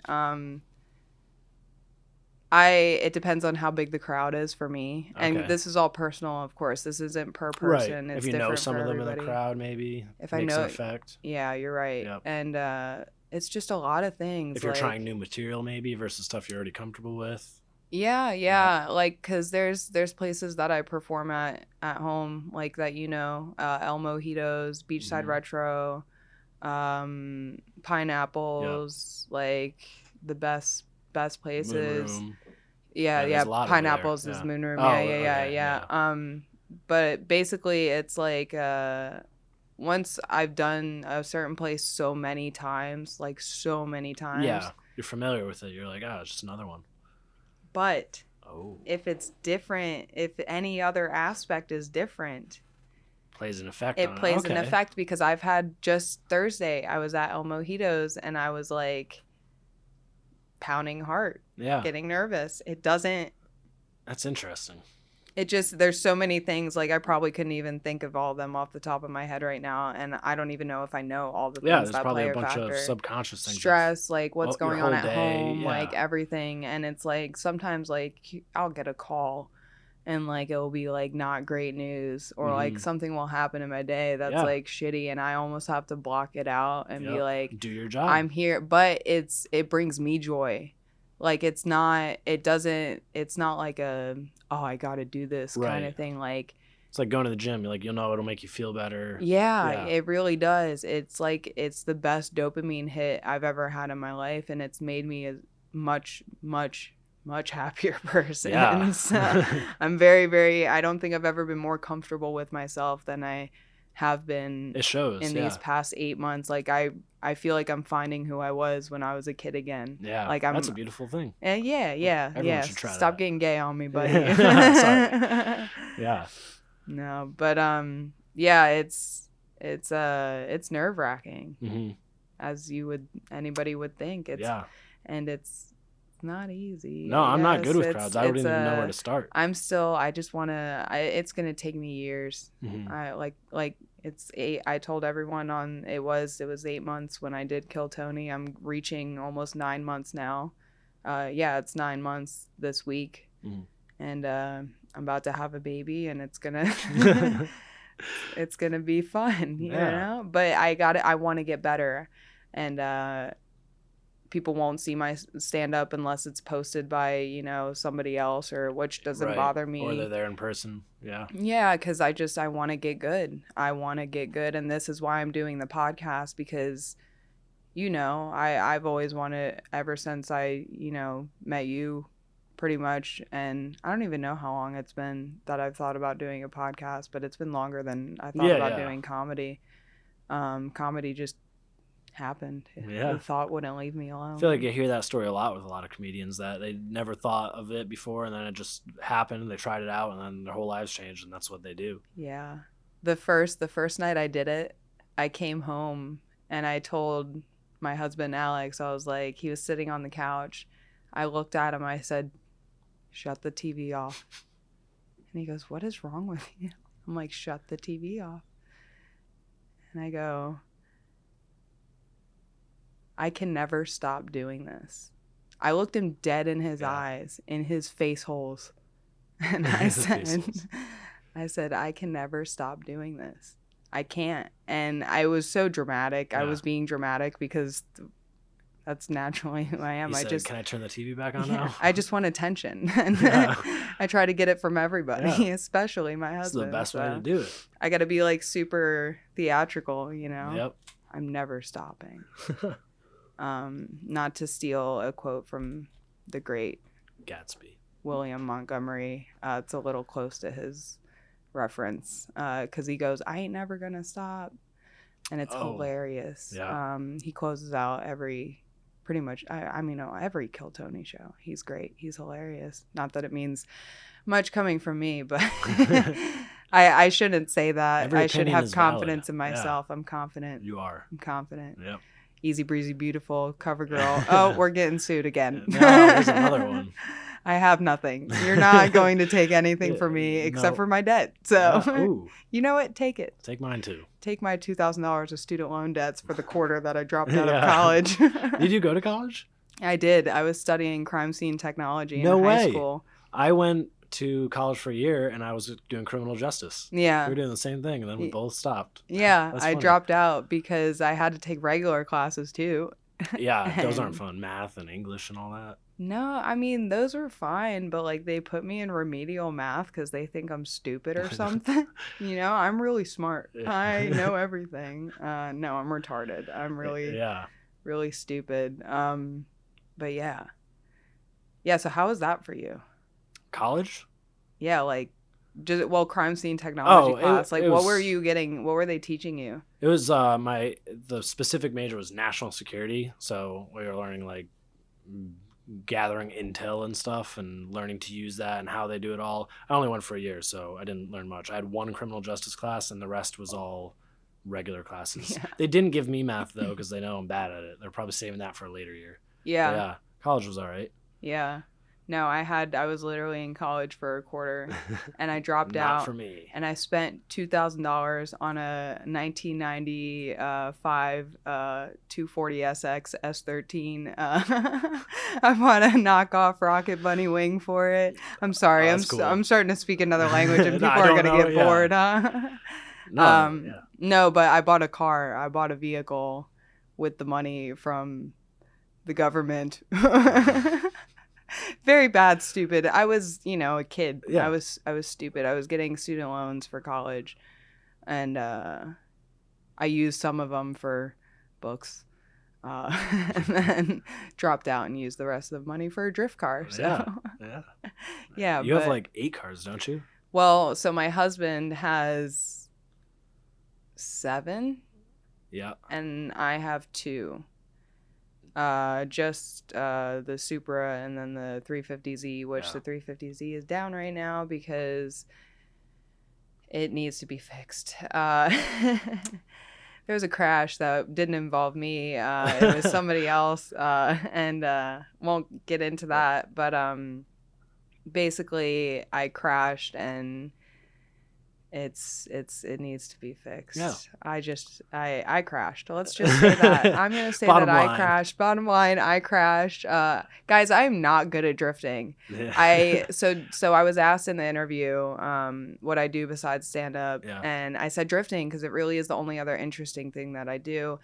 It depends on how big the crowd is for me. And this is all personal, of course. This isn't per person. Right. It's if you know different some for of them everybody. in the crowd, maybe if makes I know an effect. Yeah, you're right. Yep. And it's just a lot of things. If you're trying new material, maybe versus stuff you're already comfortable with. Yeah. Like, because there's places that I perform at home, like that, El Mojitos, Beachside Retro, Pineapples, like the best places. Moon Room. Yeah. Pineapples is Moon Room. Yeah. But basically, it's like once I've done a certain place so many times, yeah, you're familiar with it. You're like, it's just another one. But if it's different, if any other aspect is different, plays an effect. It plays an effect, because I've had just Thursday, I was at El Mojitos and I was like pounding heart, getting nervous. It doesn't. That's interesting. It just, there's so many things, like I probably couldn't even think of all of them off the top of my head right now, and I don't even know if I know all the things that play a factor. Yeah, there's probably a bunch of subconscious things. Stress, like what's going on at home, yeah. like everything, and it's like sometimes like I'll get a call and like it'll be like not great news, or like something will happen in my day that's like shitty, and I almost have to block it out and be like, do your job. I'm here, but it brings me joy. Like it's not like a, I gotta do this kind of thing. Like it's like going to the gym. Like you'll know it'll make you feel better. Yeah, it really does. It's like it's the best dopamine hit I've ever had in my life, and it's made me a much happier person. Yeah. So I'm very, very, I don't think I've ever been more comfortable with myself than I have been. It shows in these past 8 months. Like I feel like I'm finding who I was when I was a kid again. Yeah, like that's a beautiful thing. Yeah. Should try Stop that. getting gay on me, buddy. Sorry. Yeah. No, but yeah, it's nerve wracking, as anybody would think. And it's not easy. No, I'm not good with crowds. I wouldn't even know where to start. I just want to. It's gonna take me years. I like. I told everyone it was 8 months when I did Kill Tony. I'm reaching almost 9 months now. It's 9 months this week, and I'm about to have a baby, and it's gonna it's gonna be fun, you know. But I want to get better, and people won't see my stand up unless it's posted by somebody else, or which doesn't bother me, or they're there in person. Because I want to get good. And this is why I'm doing the podcast, because I've always wanted, ever since I met you pretty much, and I don't even know how long it's been that I've thought about doing a podcast, but it's been longer than I thought about doing comedy. Comedy just happened. The thought wouldn't leave me alone. I feel like you hear that story a lot with a lot of comedians, that they never thought of it before, and then it just happened, they tried it out, and then their whole lives changed, and that's what they do. Yeah. The first night I did it, I came home and I told my husband Alex, I was like, he was sitting on the couch, I looked at him, I said, shut the TV off. And he goes, what is wrong with you? I'm like, shut the TV off. And I go, I can never stop doing this. I looked him dead in his eyes, in his face holes. And I said, I can never stop doing this. I can't. And I was so dramatic. I was being dramatic because That's naturally who I am. He said, can I turn the TV back on now? I just want attention. And I try to get it from everybody, especially my husband. It's the best way to do it. I got to be like super theatrical, you know? Yep. I'm never stopping. Not to steal a quote from the great Gatsby. William Montgomery. It's a little close to his reference because he goes, I ain't never going to stop. And it's hilarious. Yeah. He closes out every every Kill Tony show. He's great. He's hilarious. Not that it means much coming from me, but I shouldn't say that. I should have confidence in myself. Yeah. I'm confident. You are. I'm confident. Yep. Easy breezy, beautiful, cover girl. Oh, we're getting sued again. No, there's another one. I have nothing. You're not going to take anything from me except for my debt. So, you know what? Take it. Take mine too. Take my $2,000 of student loan debts for the quarter that I dropped out of college. Did you go to college? I did. I was studying crime scene technology in high school. I went to college for a year and I was doing criminal justice. Yeah. We were doing the same thing and then we both stopped. Yeah. I dropped out because I had to take regular classes too. Yeah. Those aren't fun. Math and English and all that. No, I mean, those were fine, but like they put me in remedial math because they think I'm stupid or something. You know, I'm really smart. I know everything. No, I'm retarded. I'm really stupid. But yeah. Yeah, so how was that for you? College? Yeah, like crime scene technology class. What were you getting? What were they teaching you? It was the specific major was national security, so we were learning like gathering intel and stuff and learning to use that and how they do it all. I only went for a year, so I didn't learn much. I had one criminal justice class and the rest was all regular classes. Yeah. They didn't give me math though because they know I'm bad at it. They're probably saving that for a later year. Yeah. But yeah, college was all right. Yeah. No, I was literally in college for a quarter and I dropped out. Not for me. And I spent $2,000 on a 1995 240SX S13. I bought a knockoff Rocket Bunny wing for it. I'm sorry. Cool. I'm starting to speak another language and people are going to get bored, huh? No, but I bought a car. I bought a vehicle with the money from the government. Very bad, stupid. I was, a kid. Yeah. I was stupid. I was getting student loans for college, and I used some of them for books, and then dropped out and used the rest of the money for a drift car. So, yeah. You have like 8 cars, don't you? Well, so my husband has 7. Yeah. And I have 2. Just the Supra and then the 350Z, which the 350Z is down right now because it needs to be fixed. There was a crash that didn't involve me. It was somebody else, and won't get into that. But basically, I crashed and it needs to be fixed. Yeah. I crashed. Let's just say that. I'm going to say that I crashed. Bottom line, I crashed. Guys, I'm not good at drifting. Yeah. So I was asked in the interview what I do besides stand up. Yeah. And I said drifting because it really is the only other interesting thing that I do.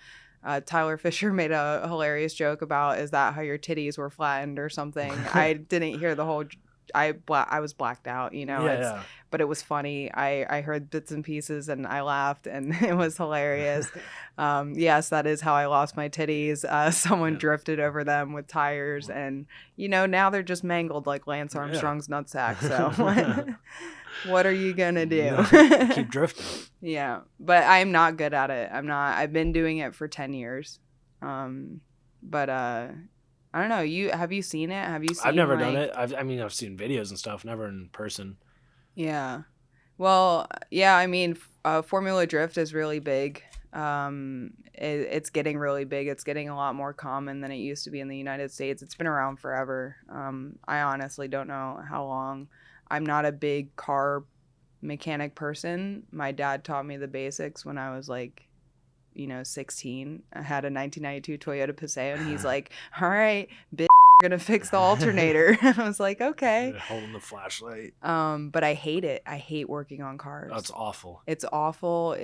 Tyler Fisher made a hilarious joke about, is that how your titties were flattened or something? I didn't hear the whole I was blacked out, but it was funny. I heard bits and pieces and I laughed and it was hilarious. Yes, that is how I lost my titties. Someone drifted over them with tires and, now they're just mangled like Lance Armstrong's nutsack. So what are you going to do? Keep drifting. Yeah, but I'm not good at it. I've been doing it for 10 years. But I don't know. Have you seen it? Have you seen? I've never done it. I've seen videos and stuff, never in person. Yeah. Well, yeah. Formula Drift is really big. It's getting really big. It's getting a lot more common than it used to be in the United States. It's been around forever. I honestly don't know how long. I'm not a big car mechanic person. My dad taught me the basics when I was like 16. I had a 1992 Toyota Paseo and he's like, all right, bitch, gonna fix the alternator. I was like, okay. Holding the flashlight. But I hate it. I hate working on cars. That's awful. It's awful.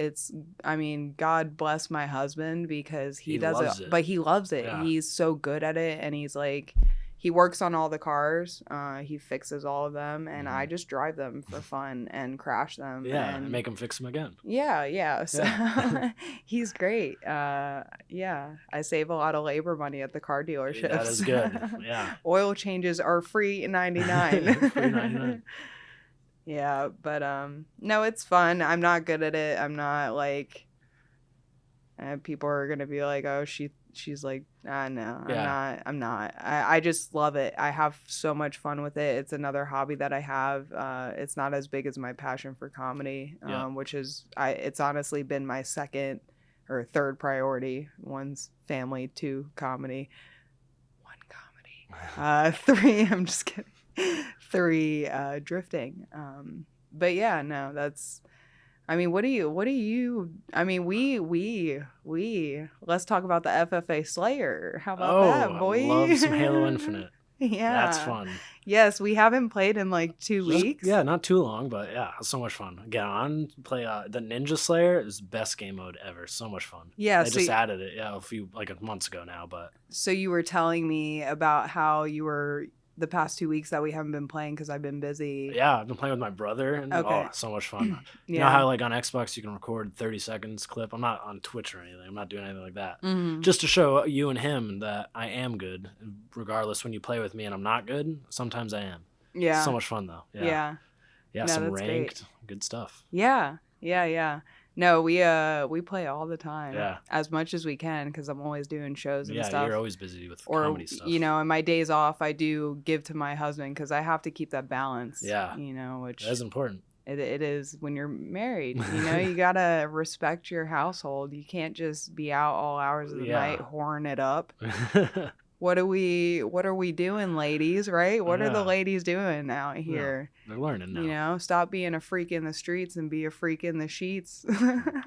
I mean, God bless my husband because he does it, but he loves it. Yeah. He's so good at it, and he's like, he works on all the cars. He fixes all of them, and I just drive them for fun and crash them. Yeah, and make him fix them again. Yeah. So he's great. Yeah, I save a lot of labor money at the car dealerships. That is good. Yeah. Oil changes are free $99. Free $99. Yeah, but no, it's fun. I'm not good at it. I'm not like. People are gonna be like, oh, she's like, no, I'm not. I just love it. I have so much fun with it. It's another hobby that I have. It's not as big as my passion for comedy, which is it's honestly been my second or third priority. One's family, two comedy, one comedy, three. I'm just kidding. Three drifting. But yeah, no, that's. I mean, what do you, I mean, let's talk about the FFA Slayer. How about that, boy? I love some Halo Infinite. Yeah. That's fun. Yes, we haven't played in like 2 weeks. Yeah, not too long, but yeah, it's so much fun. Get on, play the Ninja Slayer is the best game mode ever. So much fun. Yeah. They just added it, a few, months ago now, but. So you were telling me about how you were, the past 2 weeks that we haven't been playing because I've been busy. Yeah, I've been playing with my brother. And, so much fun. You know how on Xbox you can record 30 seconds clip? I'm not on Twitch or anything. I'm not doing anything like that. Mm-hmm. Just to show you and him that I am good, regardless when you play with me and I'm not good. Sometimes I am. Yeah. So much fun though. Yeah, no, some ranked. Great. Good stuff. Yeah. No, we play all the time. Yeah. As much as we can because I'm always doing shows and stuff. Yeah, you're always busy with comedy stuff. In my days off, I do give to my husband because I have to keep that balance. Yeah. Which is important. It is when you're married. You got to respect your household. You can't just be out all hours of the night whoring it up. What are we doing, ladies, right? What are the ladies doing out here? Yeah, they're learning now. Stop being a freak in the streets and be a freak in the sheets.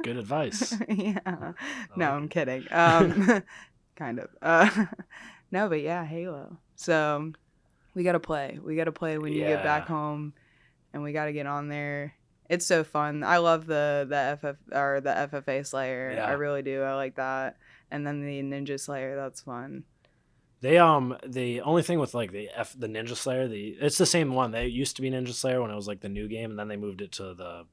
Good advice. Yeah. I'm kidding. Kind of. No, but yeah, Halo. So we got to play. We got to play when you get back home and we got to get on there. It's so fun. I love the FFA Slayer. Yeah. I really do. I like that. And then the Ninja Slayer, that's fun. They the only thing with the Ninja Slayer, it's the same one. They used to be Ninja Slayer when it was the new game, and then they moved it to the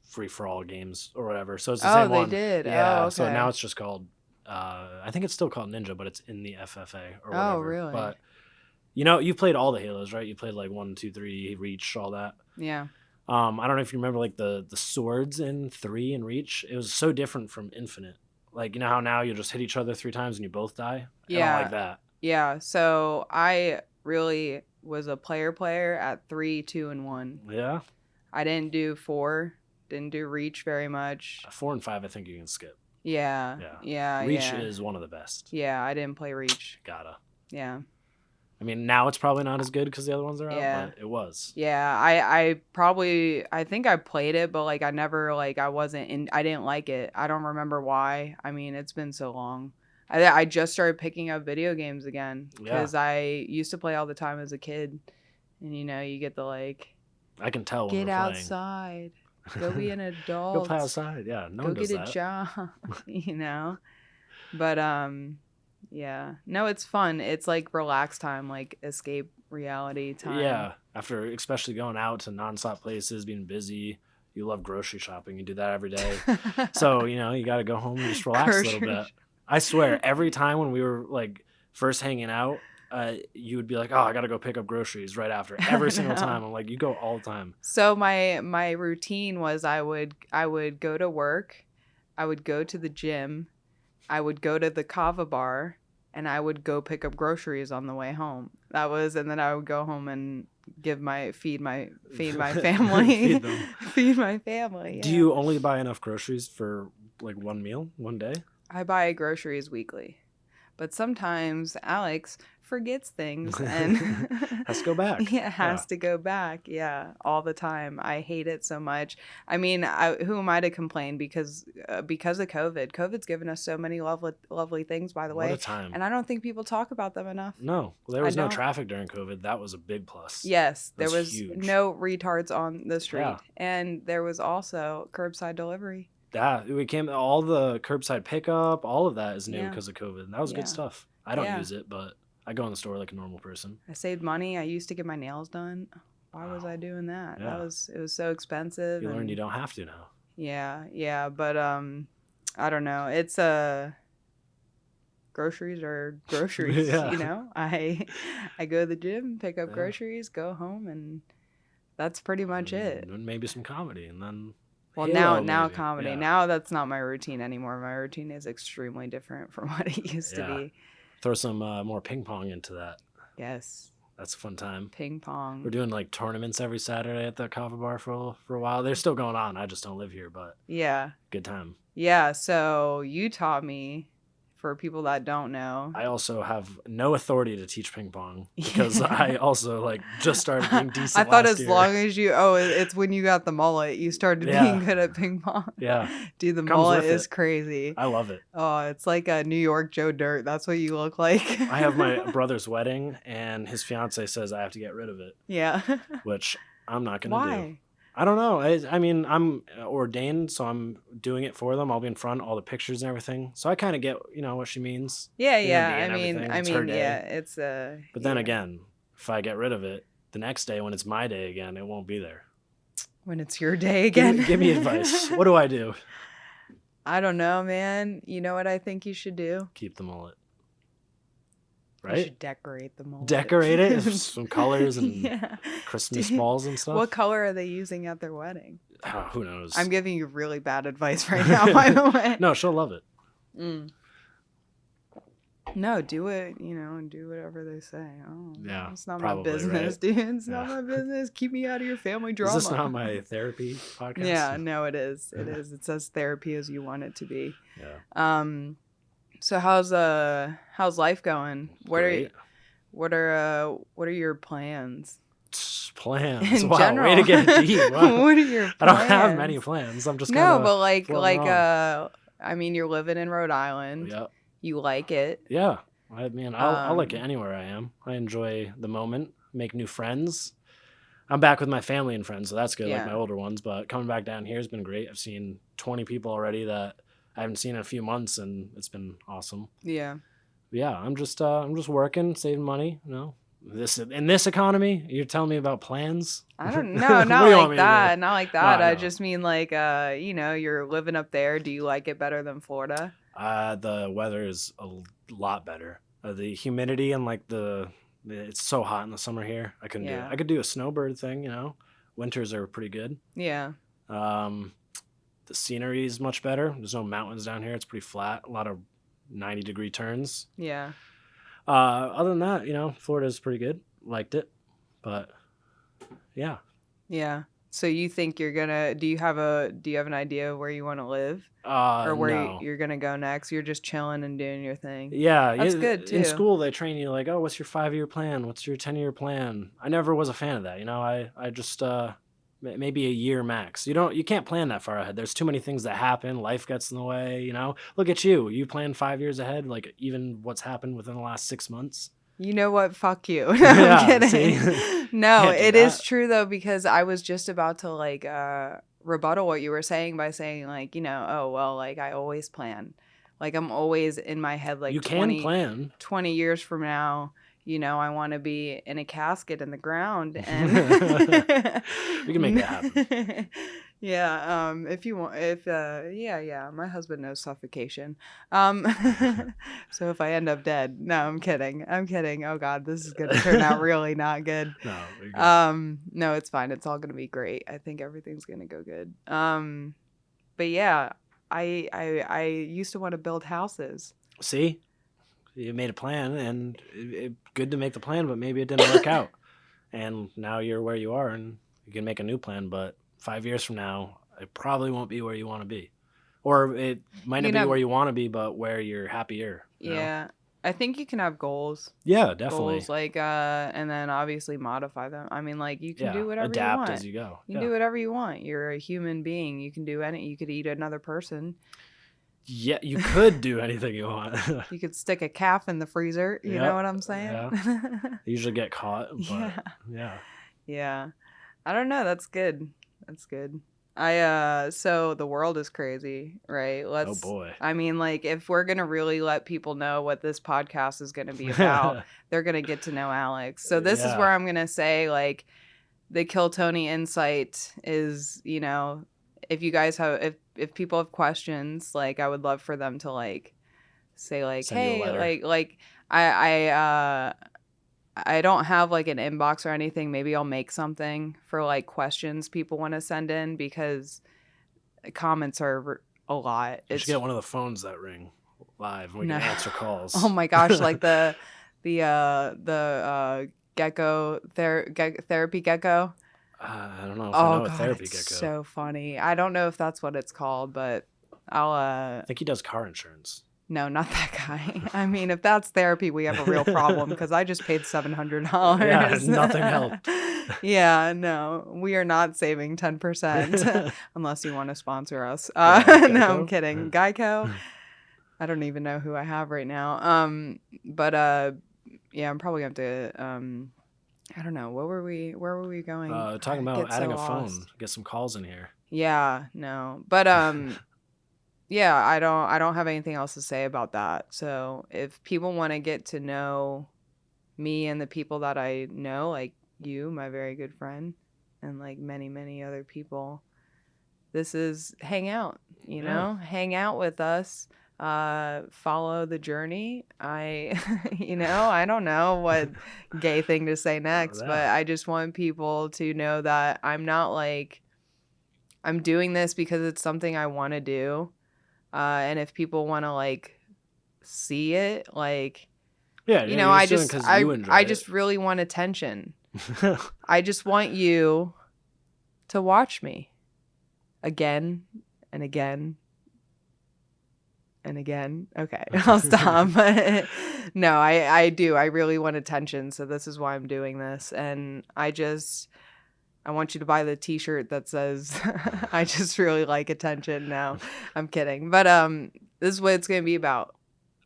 free for all games or whatever. So it's the same one. Oh, they did. Yeah. Okay. So now it's just called I think it's still called Ninja, but it's in the FFA or whatever. Oh, really? But you played all the Halos, right? You played 1, 2, 3, Reach, all that. Yeah. I don't know if you remember the swords in 3 and Reach. It was so different from Infinite. How now you'll just hit each other 3 times and you both die? Yeah. I don't like that. Yeah, so I really was a player at 3, 2, and 1. Yeah? I didn't do 4, didn't do Reach very much. 4 and 5 I think you can skip. Yeah. Reach is one of the best. Yeah, I didn't play Reach. Gotta. Yeah. I mean, now it's probably not as good because the other ones are out, but it was. Yeah, I think I played it, but I never, I didn't like it. I don't remember why. I mean, it's been so long. I just started picking up video games again because I used to play all the time as a kid, and you get the I can tell when get outside, go be an adult, go play outside. Yeah, no one does that. Go get a job, But yeah, no, it's fun. It's relax time, escape reality time. Yeah, after especially going out to nonstop places, being busy. You love grocery shopping. You do that every day, so you got to go home and just relax a little bit. I swear, every time when we were first hanging out, you would be like, "Oh, I gotta go pick up groceries right after." Every single time, I'm like, "You go all the time." So my routine was I would go to work, I would go to the gym, I would go to the kava bar, and I would go pick up groceries on the way home. And then I would go home and feed my family, feed my family. Yeah. Do you only buy enough groceries for one meal, one day? I buy groceries weekly, But sometimes Alex forgets things and has to go back. Yeah, has to go back. Yeah, all the time. I hate it so much. I mean, who am I to complain? Because of COVID. COVID's given us so many lovely things, by the way. What a time. And I don't think people talk about them enough. No, well, there was no traffic during COVID. That was a big plus. Yes, there was no retards on the street. Yeah. And there was also curbside delivery. Yeah, all the curbside pickup, all of that is new because of COVID. That was good stuff. I don't use it, but I go in the store like a normal person. I saved money. I used to get my nails done. Why was I doing that? Yeah. It was so expensive. You learn you don't have to now. Yeah, but I don't know. It's groceries are groceries, you know. I go to the gym, pick up groceries, go home, and that's pretty much it. And maybe some comedy, and then now comedy. Yeah. Now that's not my routine anymore. My routine is extremely different from what it used to be. Throw some more ping pong into that. Yes. That's a fun time. Ping pong. We're doing like tournaments every Saturday at the coffee bar for a while. They're still going on. I just don't live here, but good time. Yeah. So you taught me. For people that don't know, I also have no authority to teach ping pong because I also like just started being decent. I thought as long as it's when you got the mullet, you started being good at ping pong. Yeah, dude, the mullet is crazy. I love it. Oh, it's like a New York Joe Dirt. That's what you look like. I have my brother's wedding, and his fiance says I have to get rid of it. Yeah, which I'm not gonna Why? do. I don't know. I mean, I'm ordained, so I'm doing it for them. I'll be in front, all the pictures and everything. So I kind of get, what she means. Yeah. I mean, yeah, it's But then again, if I get rid of it, the next day when it's my day again, it won't be there. When it's your day again? Give me advice. What do I do? I don't know, man. You know what I think you should do? Keep the mullet. Right? You should decorate the mullet. Decorate it with some colors and Christmas balls and stuff. What color are they using at their wedding? Oh, who knows? I'm giving you really bad advice right now, by the way. No, she'll love it. No, do it, do whatever they say. Oh, yeah, it's not my business, right? Yeah. Dude. It's not my business. Keep me out of your family drama. Is this not my therapy podcast? Yeah, no, it is. It is. It's as therapy as you want it to be. Yeah. So how's life going? What Great. are your plans? Plans. In wow, general. Way to get deep. Wow. What are your plans? I don't have many plans. I'm just but I mean, you're living in Rhode Island. Yeah. You like it. Yeah. I mean, I'll like it anywhere I am. I enjoy the moment, make new friends. I'm back with my family and friends, so that's good, like my older ones. But coming back down here has been great. I've seen 20 people already that I haven't seen in a few months, and it's been awesome. Yeah. Yeah, I'm just working, saving money. In this economy, you're telling me about plans? I don't know, not like that. Not like that. No. I just mean like you're living up there. Do you like it better than Florida? The weather is a lot better. The humidity and it's so hot in the summer here. I couldn't do it. I could do a snowbird thing, Winters are pretty good. Yeah. The scenery is much better. There's no mountains down here. It's pretty flat. A lot of 90-degree turns. Yeah. Other than that, Florida's pretty good. Liked it. But yeah. Yeah. So you think do you have an idea of where you want to live? Or where you're going to go next? You're just chilling and doing your thing. Yeah. That's good too. In school, they train you like, oh, what's your 5-year plan? What's your 10-year plan? I never was a fan of that. I just, maybe a year max. You can't plan that far ahead. There's too many things that happen. Life gets in the way, Look at you. You plan 5 years ahead, like even what's happened within the last 6 months. You know what? Fuck you. No, I'm kidding. See? No, it is true though, because I was just about to rebuttal what you were saying by saying oh, well, I always plan. I'm always in my head, you can plan 20 years from now. I want to be in a casket in the ground, and we can make that happen. Yeah. If you want, yeah. My husband knows suffocation. So if I end up dead, no, I'm kidding. Oh God, this is gonna turn out really not good. No. You're good. No, it's fine. It's all gonna be great. I think everything's gonna go good. But yeah, I used to want to build houses. See. You made a plan, and good to make the plan, but maybe it didn't work out. And now you're where you are, and you can make a new plan. But 5 years from now, it probably won't be where you want to be, or it might not be where you want to be, but where you're happier. Yeah, I think you can have goals. Yeah, definitely. Goals, like, and then obviously modify them. I mean, like, you can do whatever you adapt want. as you go. You can do whatever you want. You're a human being. You can do you could eat another person. Yeah, you could do anything you want. You could stick a calf in the freezer. You know what I'm saying? Yeah. They usually get caught. But yeah. I don't know. That's good. So the world is crazy, right? Oh boy. I mean, like, if we're gonna really let people know what this podcast is gonna be about, they're gonna get to know Alex. So this is where I'm gonna say, like, the Kill Tony insight is, you know, if you guys have, if people have questions, like, I would love for them to, like, say, like, Send hey, like I don't have, like, an inbox or anything. Maybe I'll make something for, like, questions people want to send in, because comments are a lot. You should get one of the phones that ring live and we can answer calls. Oh my gosh, like the gecko therapy gecko. I don't know if I know a therapy gecko. So funny. I don't know if that's what it's called, but I think he does car insurance. No, not that guy. I mean, if that's therapy, we have a real problem, because I just paid $700. Yeah, nothing helped. Yeah, no, we are not saving 10% unless you want to sponsor us. No, I'm kidding. Geico. I don't even know who I have right now. But yeah, I'm probably going to have to. I don't know. Where were we going? Talking about adding a phone. Get some calls in here. Yeah, no, but yeah, I don't have anything else to say about that. So if people want to get to know me and the people that I know, like you, my very good friend, and like many, many other people, this is hang out, you know, hang out with us, follow the journey. You know, I don't know what gay thing to say next, but I just want people to know that I'm not like, I'm doing this because it's something I want to do. And if people want to, like, see it, like, you know, I just really want attention. I just want you to watch me again and again and again. Okay, I'll stop. No, I do. I really want attention. So this is why I'm doing this. And I want you to buy the t-shirt that says, I just really like attention. No, I'm kidding. But this is what it's going to be about.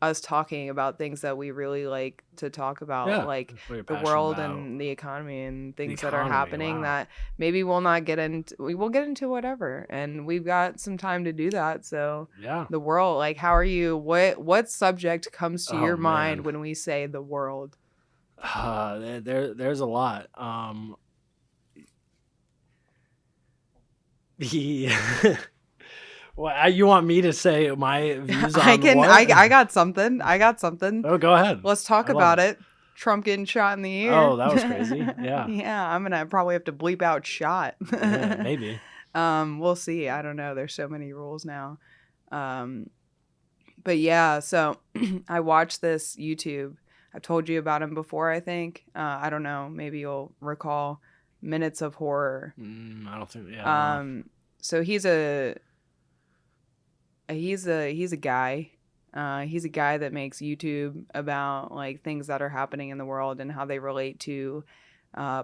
Us talking about things that we really like to talk about, like the world and the economy and things that are happening that maybe we'll not get into. We will get into whatever. And we've got some time to do that. So the world, like, how are you? What subject comes to your mind when we say the world? There's a lot. Well, you want me to say my views on what? I got something. Oh, go ahead. Let's talk about it. Trump getting shot in the ear. Oh, that was crazy. Yeah. Yeah, I'm gonna probably have to bleep out shot. Yeah, maybe. We'll see. I don't know. There's so many rules now. But yeah, so I watched this YouTube. I've told you about him before, I think. I don't know. Maybe you'll recall. Minutes of Horror. I don't think. Yeah. So he's a guy. He's a guy that makes YouTube about, like, things that are happening in the world and how they relate to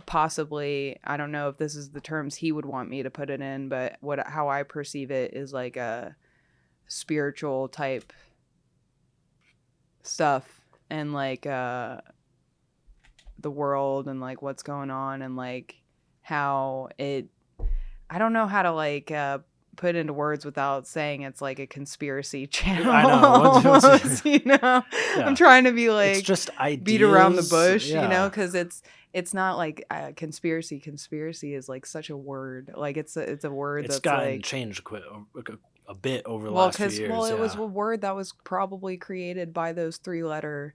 possibly, I don't know if this is the terms he would want me to put it in, but how I perceive it is like a spiritual type stuff, and like the world and like what's going on, and like how I don't know how to like put into words without saying it's like a conspiracy channel. I know. You know, I'm trying to be like, it's just ideas, beat around the bush, you know, because it's not like conspiracy. Conspiracy is like such a word. Like it's a word that's gotten like changed a bit over the last few years. Well, it was a word that was probably created by those 3-letter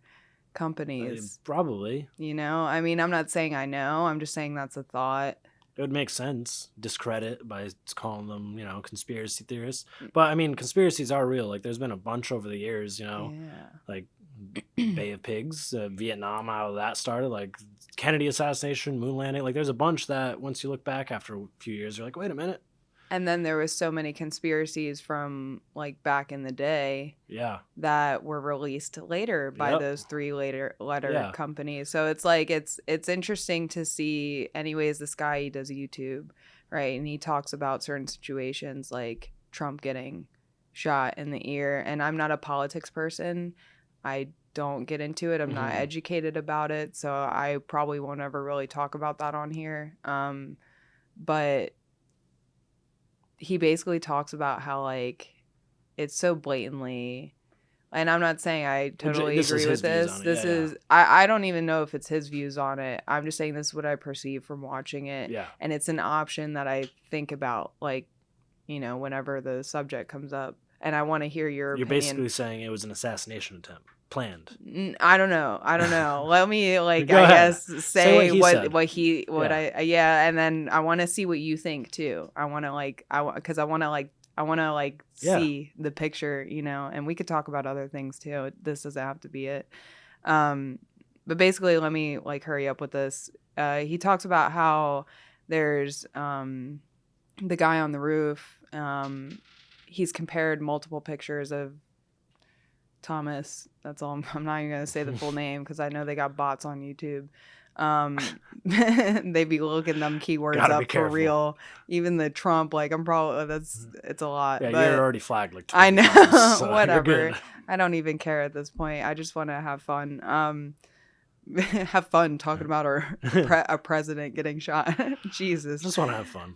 companies. Probably. You know, I mean, I'm not saying I know. I'm just saying that's a thought. It would make sense. Discredit by calling them, you know, conspiracy theorists. But I mean, conspiracies are real. Like, there's been a bunch over the years, you know, like Bay of Pigs, Vietnam, how that started, like Kennedy assassination, moon landing. Like, there's a bunch that once you look back after a few years, you're like, wait a minute. And then there was so many conspiracies from like back in the day that were released later by those 3 letter companies. So it's like it's interesting to see. Anyways, this guy, he does YouTube, right? And he talks about certain situations like Trump getting shot in the ear. And I'm not a politics person. I don't get into it. I'm not educated about it. So I probably won't ever really talk about that on here. But he basically talks about how like it's so blatantly, and I'm not saying I totally agree with this. This is I don't even know if it's his views on it. I'm just saying this is what I perceive from watching it. Yeah. And it's an option that I think about, like, you know, whenever the subject comes up. And I want to hear your opinion. You're basically saying it was an assassination attempt. Planned. I don't know. Let me like I guess say what he and then I want to see what you think too. I want to see the picture, you know, and we could talk about other things too. This doesn't have to be it. But basically, let me like hurry up with this. He talks about how there's the guy on the roof. He's compared multiple pictures of Thomas. That's all. I'm not even gonna say the full name because I know they got bots on YouTube. They be looking them keywords up for real. Even the Trump, like I'm probably it's a lot. Yeah, but you're already flagged like 20 I know. Times, so whatever. I don't even care at this point. I just want to have fun. Have fun talking about a president getting shot. Jesus. Just want to have fun.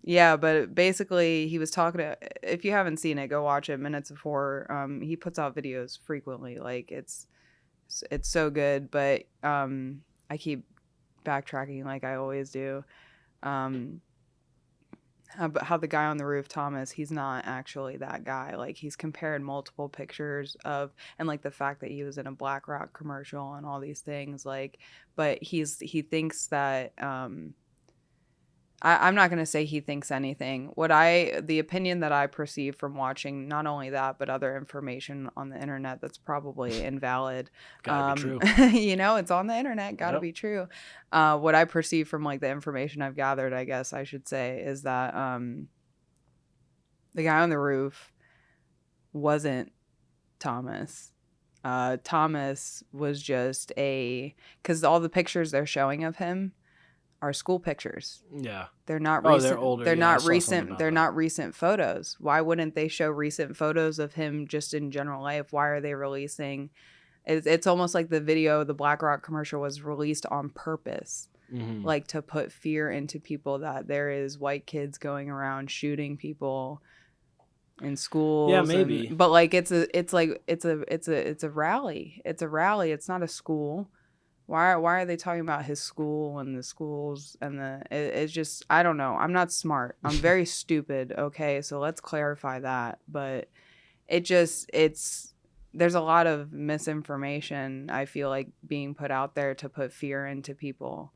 Yeah, but basically he was talking to, if you haven't seen it, go watch it, Minutes of Horror. He puts out videos frequently. Like it's so good, but I keep backtracking like I always do. How the guy on the roof, Thomas, he's not actually that guy. Like he's compared multiple pictures of, and like the fact that he was in a BlackRock commercial and all these things, like, but he thinks that I'm not going to say he thinks anything. The opinion that I perceive from watching not only that, but other information on the internet that's probably invalid. Gotta be true. You know, it's on the internet. Gotta be true. What I perceive from like the information I've gathered, I guess I should say, is that the guy on the roof wasn't Thomas. Thomas was just because all the pictures they're showing of him are school pictures. Yeah. They're not recent. They're older. They're not recent. They're not recent photos. Why wouldn't they show recent photos of him just in general life? Why are they releasing? It's almost like the BlackRock commercial was released on purpose. Like to put fear into people that there is white kids going around shooting people in schools. Yeah, maybe. But like it's a rally. It's a rally. It's not a school. Why are they talking about his school and the schools and it's just, I don't know. I'm not smart. I'm very stupid. Okay. So let's clarify that. But there's a lot of misinformation, I feel like, being put out there to put fear into people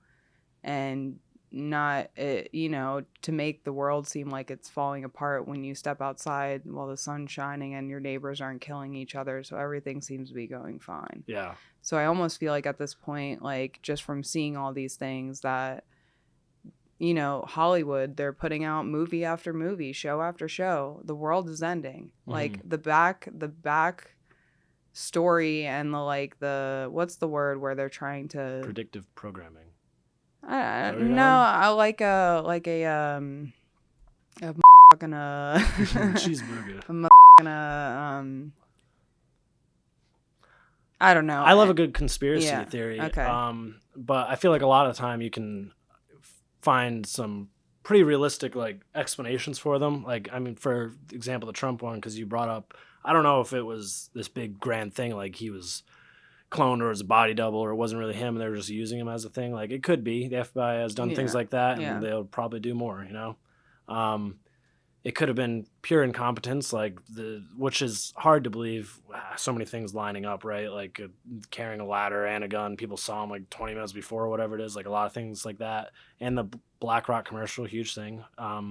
and not, you know, to make the world seem like it's falling apart when you step outside while the sun's shining and your neighbors aren't killing each other. So everything seems to be going fine. Yeah. So I almost feel like at this point, like just from seeing all these things that, you know, Hollywood, they're putting out movie after movie, show after show. The world is ending. Like the back story and what's the word where they're trying to predictive programming. I like a cheeseburger. I don't know. I love a good conspiracy theory. Okay. But I feel like a lot of the time you can find some pretty realistic like explanations for them. Like, I mean, for example, the Trump one, because you brought up, I don't know if it was this big grand thing, like he was cloned or was a body double or it wasn't really him and they were just using him as a thing. Like it could be. The FBI has done things like that and they'll probably do more, you know? It could have been pure incompetence, which is hard to believe. So many things lining up, right? Like carrying a ladder and a gun. People saw him like 20 minutes before or whatever it is. Like a lot of things like that. And the BlackRock commercial, huge thing. I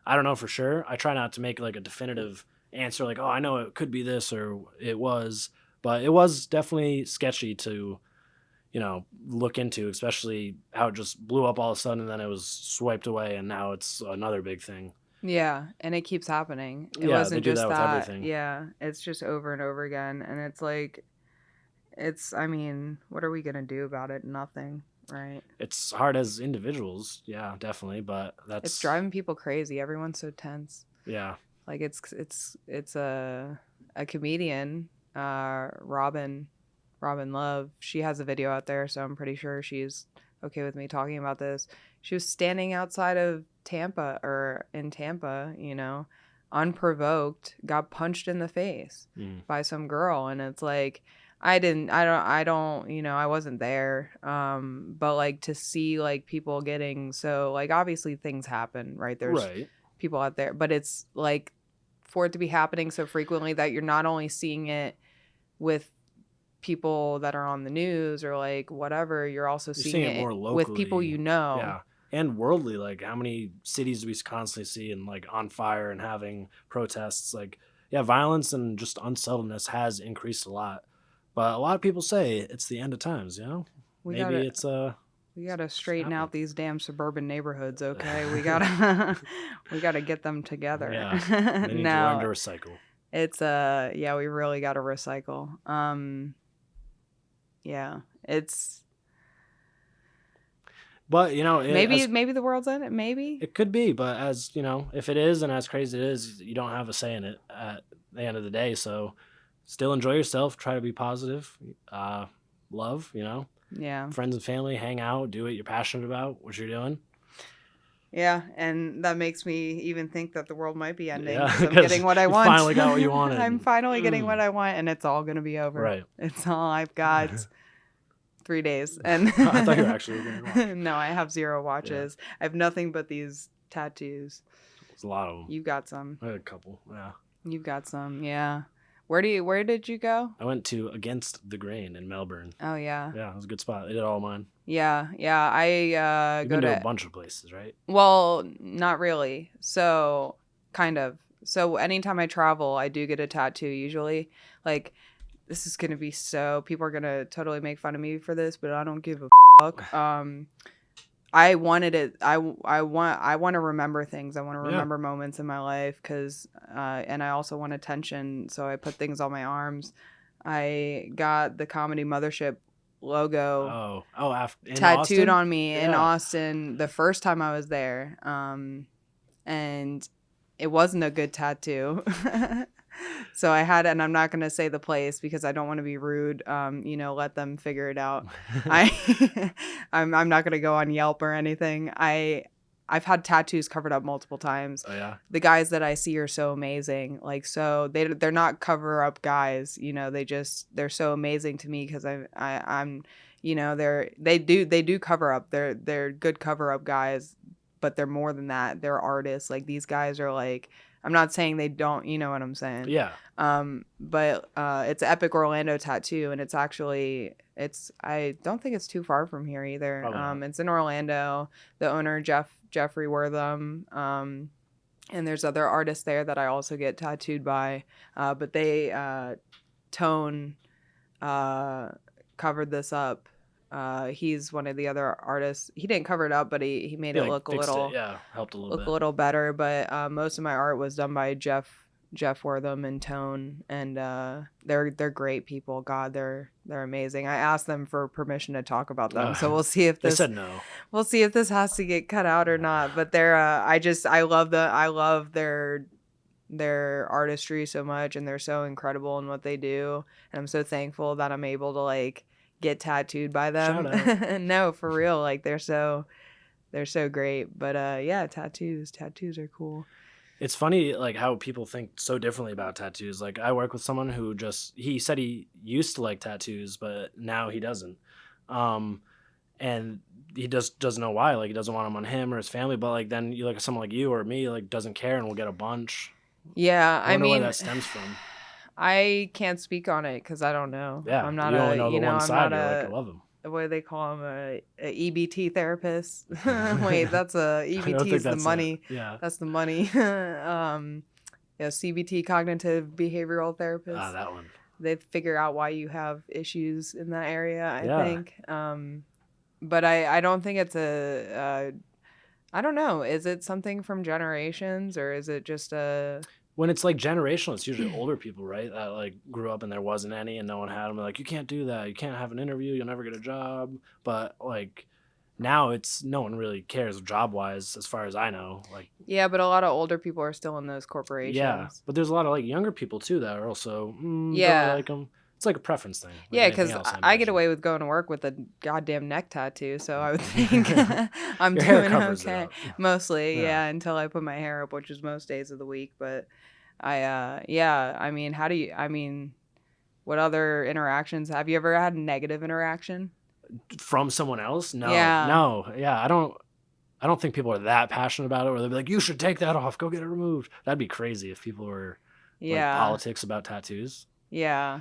don't know for sure. I try not to make like a definitive answer like, oh, I know it could be this or it was. But it was definitely sketchy to, you know, look into, especially how it just blew up all of a sudden and then it was swiped away and now it's another big thing. Yeah, and it keeps happening. It Yeah, they wasn't do just that with that. everything. Yeah, it's just over and over again, and it's like, I mean, what are we gonna do about it? Nothing, right? It's hard as individuals, yeah, definitely, but It's that's driving people crazy. Everyone's so tense. yeah. Like it's a comedian, Robin Love. She has a video out there, so I'm pretty sure she's okay with me talking about this. She was standing outside of Tampa or in Tampa, unprovoked, got punched in the face by some girl, and it's like I don't, I wasn't there. But like to see like people getting so like obviously things happen, right? There's Right. people out there, but it's like for it to be happening so frequently that you're not only seeing it with people that are on the news or like whatever, you're also You're seeing seeing it it more locally. with people you know. Yeah. And worldly, like how many cities do we constantly see and like on fire and having protests? Like, yeah, violence and just unsettledness has increased a lot. But a lot of people say it's the end of times, We Maybe gotta we gotta straighten out happening. these damn suburban neighborhoods, okay? We gotta get them together. Yeah. They need to learn to recycle. It's yeah, we really gotta recycle. Yeah. It's But maybe the world's in it, maybe. it could be, but as if it is and as crazy as it is, you don't have a say in it at the end of the day. So still enjoy yourself, try to be positive, love, Yeah. friends and family, hang out, do what you're passionate about, what you're doing. Yeah, and that makes me even think that the world might be ending. Yeah, I'm getting what I want. You finally got what you wanted. I'm finally getting what I want, and it's all gonna be over. Right. It's all I've got. 3 days, and I thought you were actually going to watch. No, I have 0 watches. Yeah. I have nothing but these tattoos. There's a lot of them. You've got some. I had a couple. Yeah. You've got some. Yeah. Where did you go? I went to Against the Grain in Melbourne. Oh yeah. Yeah, it was a good spot. They did all mine. Yeah. I You've been to a bunch of places, right? Well, not really. So kind of. So anytime I travel, I do get a tattoo usually. Like, this is gonna be people are gonna totally make fun of me for this, but I don't give a fuck. I wanted it. I want to remember things. I want to remember moments in my life and I also want attention. So I put things on my arms. I got the Comedy Mothership logo. Austin? Tattooed on me in Austin the first time I was there. And it wasn't a good tattoo. So I had, and I'm not going to say the place because I don't want to be rude. Let them figure it out. I'm not going to go on Yelp or anything. I've had tattoos covered up multiple times. Oh yeah. The guys that I see are so amazing. Like, so they're not cover up guys. They're so amazing to me because I'm they do cover up. They're good cover up guys, but they're more than that. They're artists. Like, these guys are like, I'm not saying they don't, you know what I'm saying? Yeah. But it's Epic Orlando Tattoo, and I don't think it's too far from here either. It's in Orlando. The owner, Jeffrey Wortham, and there's other artists there that I also get tattooed by. But they Tone covered this up. He's one of the other artists. He didn't cover it up, but he made it look a little helped a little bit. A little better. But most of my art was done by Jeff Wortham and Tone, and they're great people. God, they're amazing. I asked them for permission to talk about them, so we'll see if this. They said no. We'll see if this has to get cut out or not. But they're I love their artistry so much, and they're so incredible in what they do, and I'm so thankful that I'm able to like get tattooed by them. No, for real. Like, they're so great. But yeah, tattoos are cool. It's funny, like, how people think so differently about tattoos. Like, I work with someone who he said he used to like tattoos, but now he doesn't. And he doesn't know why. Like, he doesn't want them on him or his family. But like, then you look at someone like you or me, like, doesn't care and will get a bunch. Yeah, I mean, where that stems from. I can't speak on it because I don't know. Yeah, I'm not you only know the one I'm side. not You're like, I love him. What do they call him? A EBT therapist? Wait, that's EBT is the money. Yeah, that's the money. CBT, cognitive behavioral therapist. That one. They figure out why you have issues in that area. I think. But I don't think it's I don't know. Is it something from generations, or is it just a... When it's like generational, it's usually older people, right? That like grew up and there wasn't any and no one had them. Like, you can't do that. You can't have an interview. You'll never get a job. But like now it's no one really cares job wise, as far as I know. Like, Yeah, but a lot of older people are still in those yeah, corporations. but there's a lot of like younger people too that are also don't really Yeah. like them. It's like a preference thing, like Yeah, anything because else. I get away with going to work with a goddamn neck tattoo, so I would think I'm Your hair doing covers it okay. up. Mostly, Yeah. yeah, until I put my hair up, which is most days of the week. But yeah, I mean, what other interactions? Have you ever had a negative interaction? From someone else? No, Yeah, no, yeah. I don't think people are that passionate about it, where they'll be like, "You should take that off. Go get it removed." That'd be crazy if people were like yeah, politics about tattoos. yeah,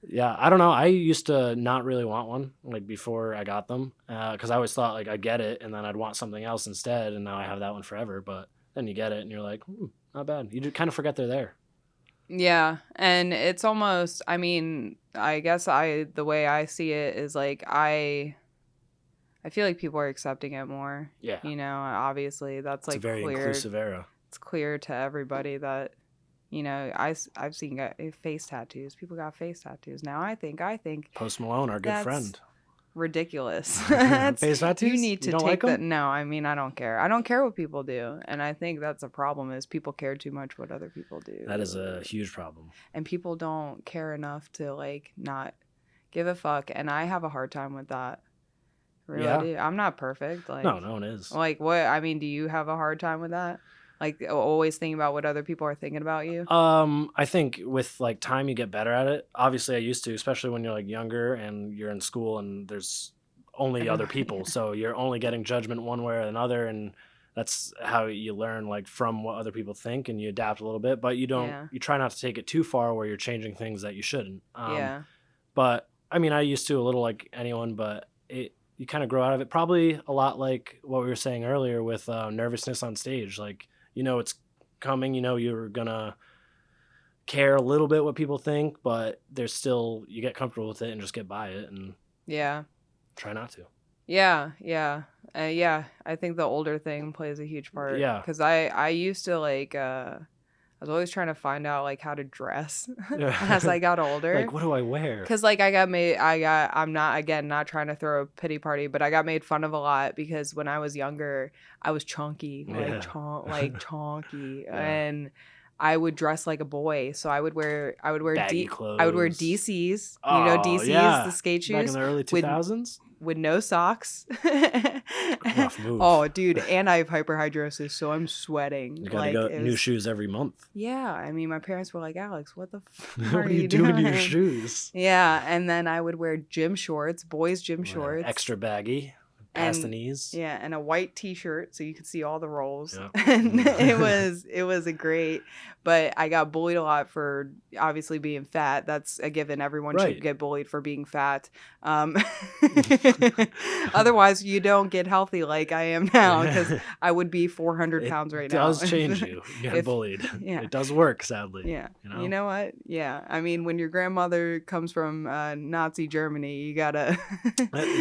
Yeah, I don't know. I used to not really want one like before I got them because I always thought like I'd get it and then I'd want something else instead, and now I have that one forever. But then you get it and you're like, not bad. You kind of forget they're there. yeah. And it's almost, I mean, I guess the way I see it is like I feel like people are accepting it more. Yeah, You know, obviously that's it's a like very clear. inclusive era. It's clear to everybody that, you know, I've seen face tattoos. People got face tattoos. Now I think Post Malone, our good that's friend. ridiculous. Face tattoos? You need to don't take like that. them? No, I mean, I don't care. I don't care what people do. And I think that's a problem is people care too much what other people do. That is a huge problem. And people don't care enough to like not give a fuck. And I have a hard time with that. Really Yeah. do. I'm not perfect. Like, No one is. Like what? I mean, do you have a hard time with that? Like always thinking about what other people are thinking about you? I think with like time you get better at it. Obviously I used to, especially when you're like younger and you're in school and there's only other people. So you're only getting judgment one way or another, and that's how you learn like from what other people think, and you adapt a little bit, but you try not to take it too far where you're changing things that you shouldn't. Yeah. But I mean, I used to a little like anyone, but you kind of grow out of it. Probably a lot like what we were saying earlier with nervousness on stage. Like, it's coming, you're gonna care a little bit what people think, but there's still, you get comfortable with it and just get by it and Yeah. try not to. Yeah. Yeah. Yeah. I think the older thing plays a huge part. Yeah. Because I used to like, I was always trying to find out like how to dress as I got older. Like, what do I wear? Because like I'm not trying to throw a pity party, but I got made fun of a lot because when I was younger, I was chunky, like chunky, Yeah. and I would dress like a boy. So I would wear Baggy clothes. I would wear DCs, DCs, yeah. the skate shoes Back in the early 2000s? with no socks. Rough move. Oh, dude, and I have hyperhidrosis, so I'm sweating. You gotta go new shoes every month. Yeah, I mean, my parents were like, "Alex, what the fuck what are you doing to your shoes?" Yeah, and then I would wear gym shorts, boys' gym shorts, extra baggy, past the knees. Yeah, and a white T-shirt so you could see all the rolls. Yeah. And it was a great, but I got bullied a lot for obviously being fat. That's a given. Everyone should get bullied for being fat. Otherwise, you don't get healthy like I am now, because I would be 400 pounds right now. It does change you. You get bullied. Yeah. It does work, sadly. Yeah. You know what? Yeah. I mean, when your grandmother comes from Nazi Germany, you gotta...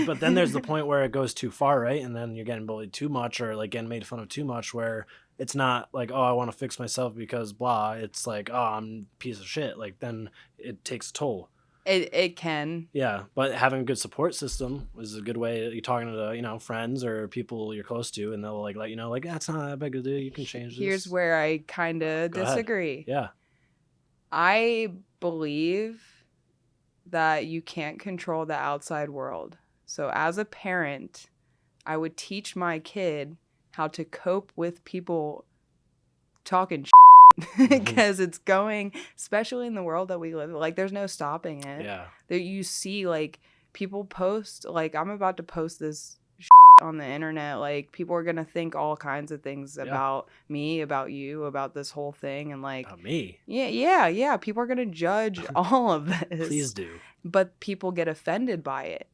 But then there's the point where it goes too far, right? And then you're getting bullied too much, or like getting made fun of too much, where it's not like, oh, I want to fix myself because blah. It's like, oh, I'm a piece of shit. Like, then it takes a toll. It can. Yeah, but having a good support system is a good way. You're talking to friends or people you're close to, and they'll like let you know, like, that's not that big a deal. You can change this. Here's where I kind of disagree. Yeah. I believe that you can't control the outside world. So as a parent, I would teach my kid how to cope with people talking because it's going, especially in the world that we live in, like there's no stopping it. Yeah. That you see like people post, like I'm about to post this on the internet, like people are gonna think all kinds of things about me, about you, about this whole thing, and like about me. Yeah. People are gonna judge all of this. Please do. But people get offended by it.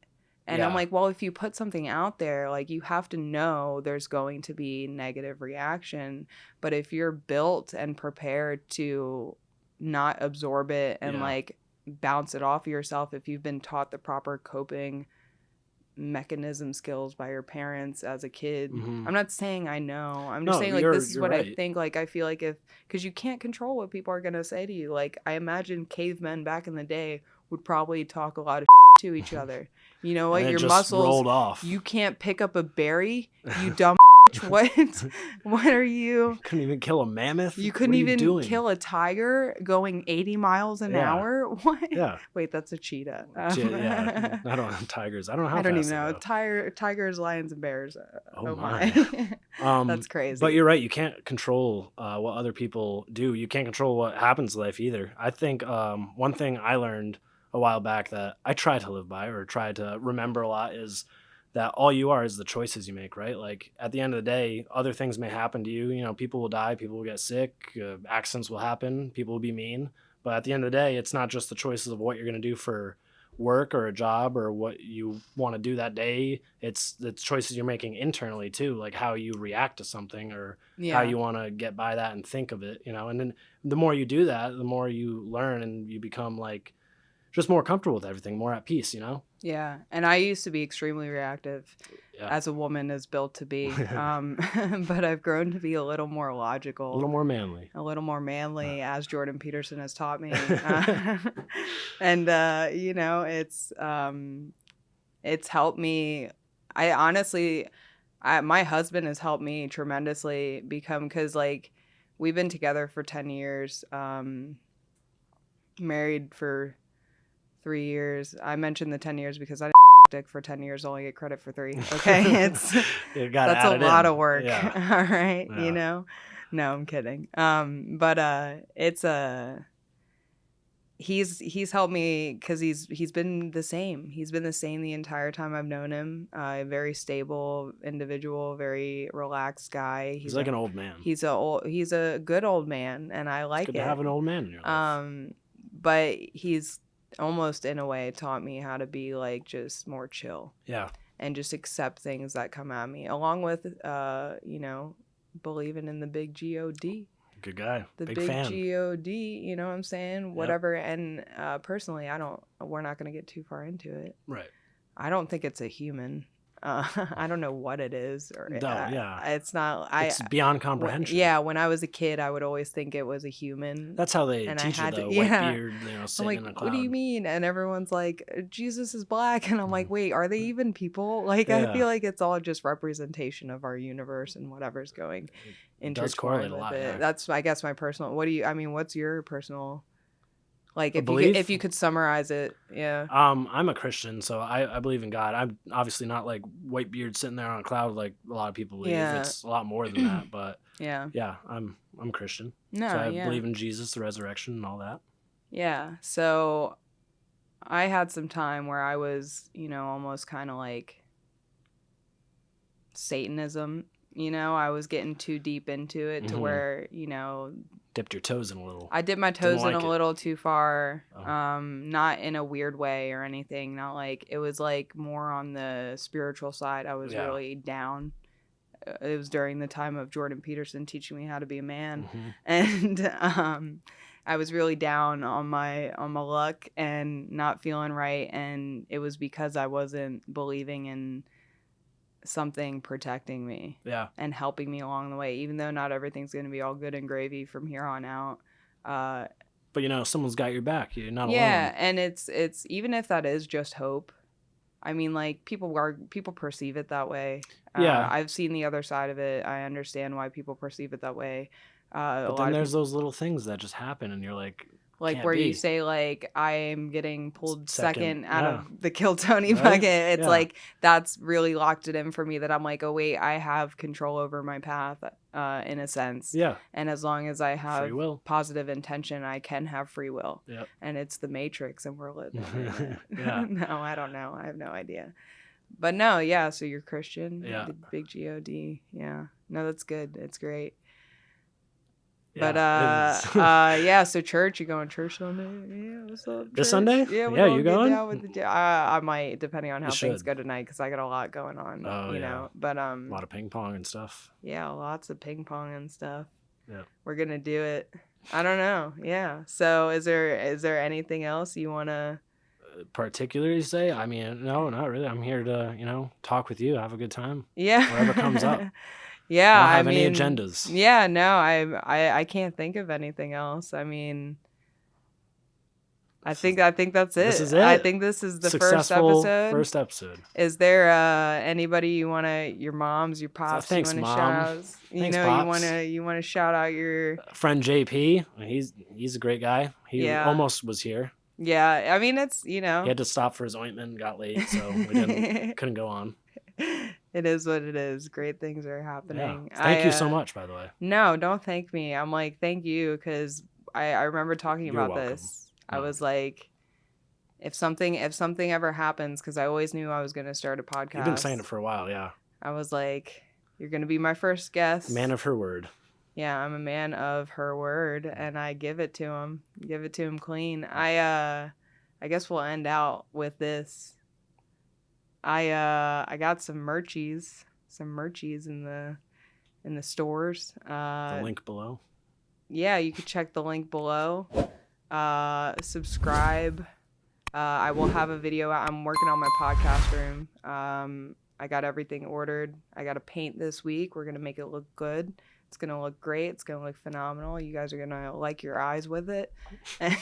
And I'm like, well, if you put something out there, like you have to know there's going to be negative reaction. But if you're built and prepared to not absorb it and like bounce it off of yourself, if you've been taught the proper coping mechanism skills by your parents as a kid. Mm-hmm. I'm not saying I know. I'm just saying like this is what right. I think. Like I feel like because you can't control what people are gonna say to you. Like I imagine cavemen back in the day would probably talk a lot of to each other. You know what? Your muscles rolled off. You can't pick up a berry. You dumb. What are you? Couldn't even kill a mammoth. You couldn't even kill a tiger going 80 miles an hour. What? Yeah. Wait, that's a cheetah. Yeah. I don't know tigers. I don't know how. I don't even know. Tigers, lions, and bears. Oh my. That's crazy. But you're right. You can't control what other people do. You can't control what happens in life either. I think one thing I learned a while back that I try to live by or try to remember a lot is that all you are is the choices you make, right? Like at the end of the day, other things may happen to you. You know, people will die, people will get sick, accidents will happen, people will be mean. But at the end of the day, it's not just the choices of what you're going to do for work or a job or what you want to do that day. It's the choices you're making internally too, like how you react to something or how you want to get by that and think of it, you know? And then the more you do that, the more you learn and you become like just more comfortable with everything, more at peace, you know? Yeah. And I used to be extremely reactive as a woman is built to be. But I've grown to be a little more logical. A little more manly. As Jordan Peterson has taught me. And, you know, it's helped me. I honestly, my husband has helped me tremendously because like we've been together for 10 years, married for 3 years. I mentioned the 10 years because I didn't dick for 10 years, only get credit for 3. Okay. That's a lot of work. Yeah. All right. Yeah. You know? No, I'm kidding. But it's he's helped me because he's been the same. He's been the same the entire time I've known him. A very stable individual, very relaxed guy. He's like an old man. He's a good old man, and I like it. Good to have an old man in your life. But he's almost in a way taught me how to be like just more chill. Yeah. And just accept things that come at me, along with you know, believing in the big God. Good guy. The big big fan. God, you know what I'm saying? Whatever. And personally, we're not going to get too far into it. Right. I don't think it's a human. I don't know what it is. It's not. It's beyond comprehension. When I was a kid, I would always think it was a human. That's how they teach it, though. White beard, you know, sitting in a cloud. What do you mean? And everyone's like, Jesus is black. And I'm like, wait, are they even people? Like, I feel like it's all just representation of our universe and whatever's going intertwined with it. Yeah. That's, I guess, my personal. What's your personal... Like if you could summarize it, yeah. I'm a Christian, so I believe in God. I'm obviously not like white beard sitting there on a cloud like a lot of people believe. Yeah. It's a lot more than that, but yeah, I'm Christian. No, so I believe in Jesus, the resurrection, and all that. Yeah. So I had some time where I was, you know, almost kind of like Satanism. You know, I was getting too deep into it to where, you know... Dipped your toes in a little. I dipped my toes in a little too far. Not in a weird way or anything. Not like... It was like more on the spiritual side. I was really down. It was during the time of Jordan Peterson teaching me how to be a man. And I was really down on my luck and not feeling right. And it was because I wasn't believing in... something protecting me and helping me along the way, even though not everything's going to be all good and gravy from here on out. But you know, someone's got your back. You're not alone. Yeah, and it's even if that is just hope. I mean, like people perceive it that way. I've seen the other side of it. I understand why people perceive it that way. But then there's those little things that just happen, and you're like where you say like I am getting pulled second out of the Kill Tony bucket. It's like that's really locked it in for me that I'm like, oh wait, I have control over my path in a sense. Yeah. And as long as I have positive intention, I can have free will. Yeah. And it's the Matrix, and we're living. No, I don't know. I have no idea. But no, yeah. So you're Christian. Yeah. The big God. Yeah. No, that's good. It's great. Yeah, but so church, you going to church Sunday? Yeah, what's up? This Sunday? Yeah, you going? I might, depending on how things go tonight, because I got a lot going on. Oh, you know. But a lot of ping pong and stuff. Yeah, lots of ping pong and stuff. Yeah, we're gonna do it. I don't know. Yeah. So is there anything else you wanna particularly say. I mean, no, not really. I'm here to, talk with you, have a good time. Yeah. Whatever comes up. Yeah, I don't have any agendas. Yeah, no, I can't think of anything else. I mean, I think that's it. This is it. I think this is the Successful first episode. episode. Is there anybody you want to, your moms, your pops, Thanks, you want to Mom. shout out? Thanks, Pops. You want to shout out your friend JP. He's a great guy. He almost was here. Yeah, I mean, it's, He had to stop for his ointment, got late, so we couldn't go on. It is what it is. Great things are happening. Yeah. Thank you so much, by the way. No, don't thank me. I'm like, thank you, because I remember talking about this. No. I was like, if something ever happens, because I always knew I was going to start a podcast. You've been saying it for a while, yeah. I was like, you're going to be my first guest. Man of her word. Yeah, I'm a man of her word, and I give it to him. Give it to him clean. I guess we'll end out with this. I got some merchies in the stores. The link below. Yeah, you could check the link below. Subscribe. I will have a video out. I'm working on my podcast room. I got everything ordered. I got to paint this week. We're gonna make it look good. It's gonna look great. It's gonna look phenomenal. You guys are gonna like your eyes with it, but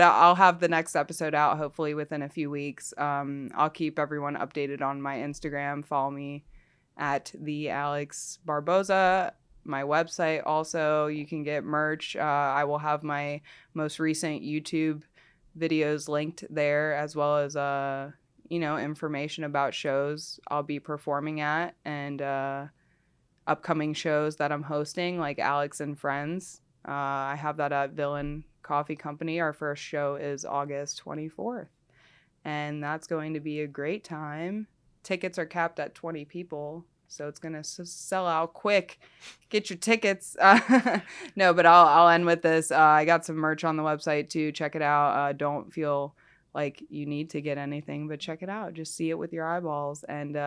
I'll have the next episode out hopefully within a few weeks. I'll keep everyone updated on my Instagram. Follow me at the Alex Barboza. My website also, you can get merch. I will have my most recent YouTube videos linked there, as well as information about shows I'll be performing at, and upcoming shows that I'm hosting, like Alex and Friends. I have that at Villain Coffee Company. Our first show is August 24th, and that's going to be a great time. Tickets are capped at 20 people, so it's going to sell out quick. Get your tickets. No, but I'll end with this. I got some merch on the website too. Check it out. Don't feel like you need to get anything, but check it out. Just see it with your eyeballs. And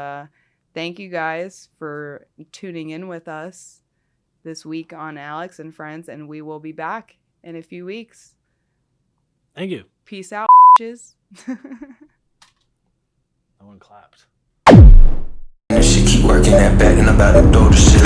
thank you guys for tuning in with us this week on Alex and Friends, and we will be back in a few weeks. Thank you. Peace out, bitches. No one clapped. She keep working that back and I'm about to throw the shit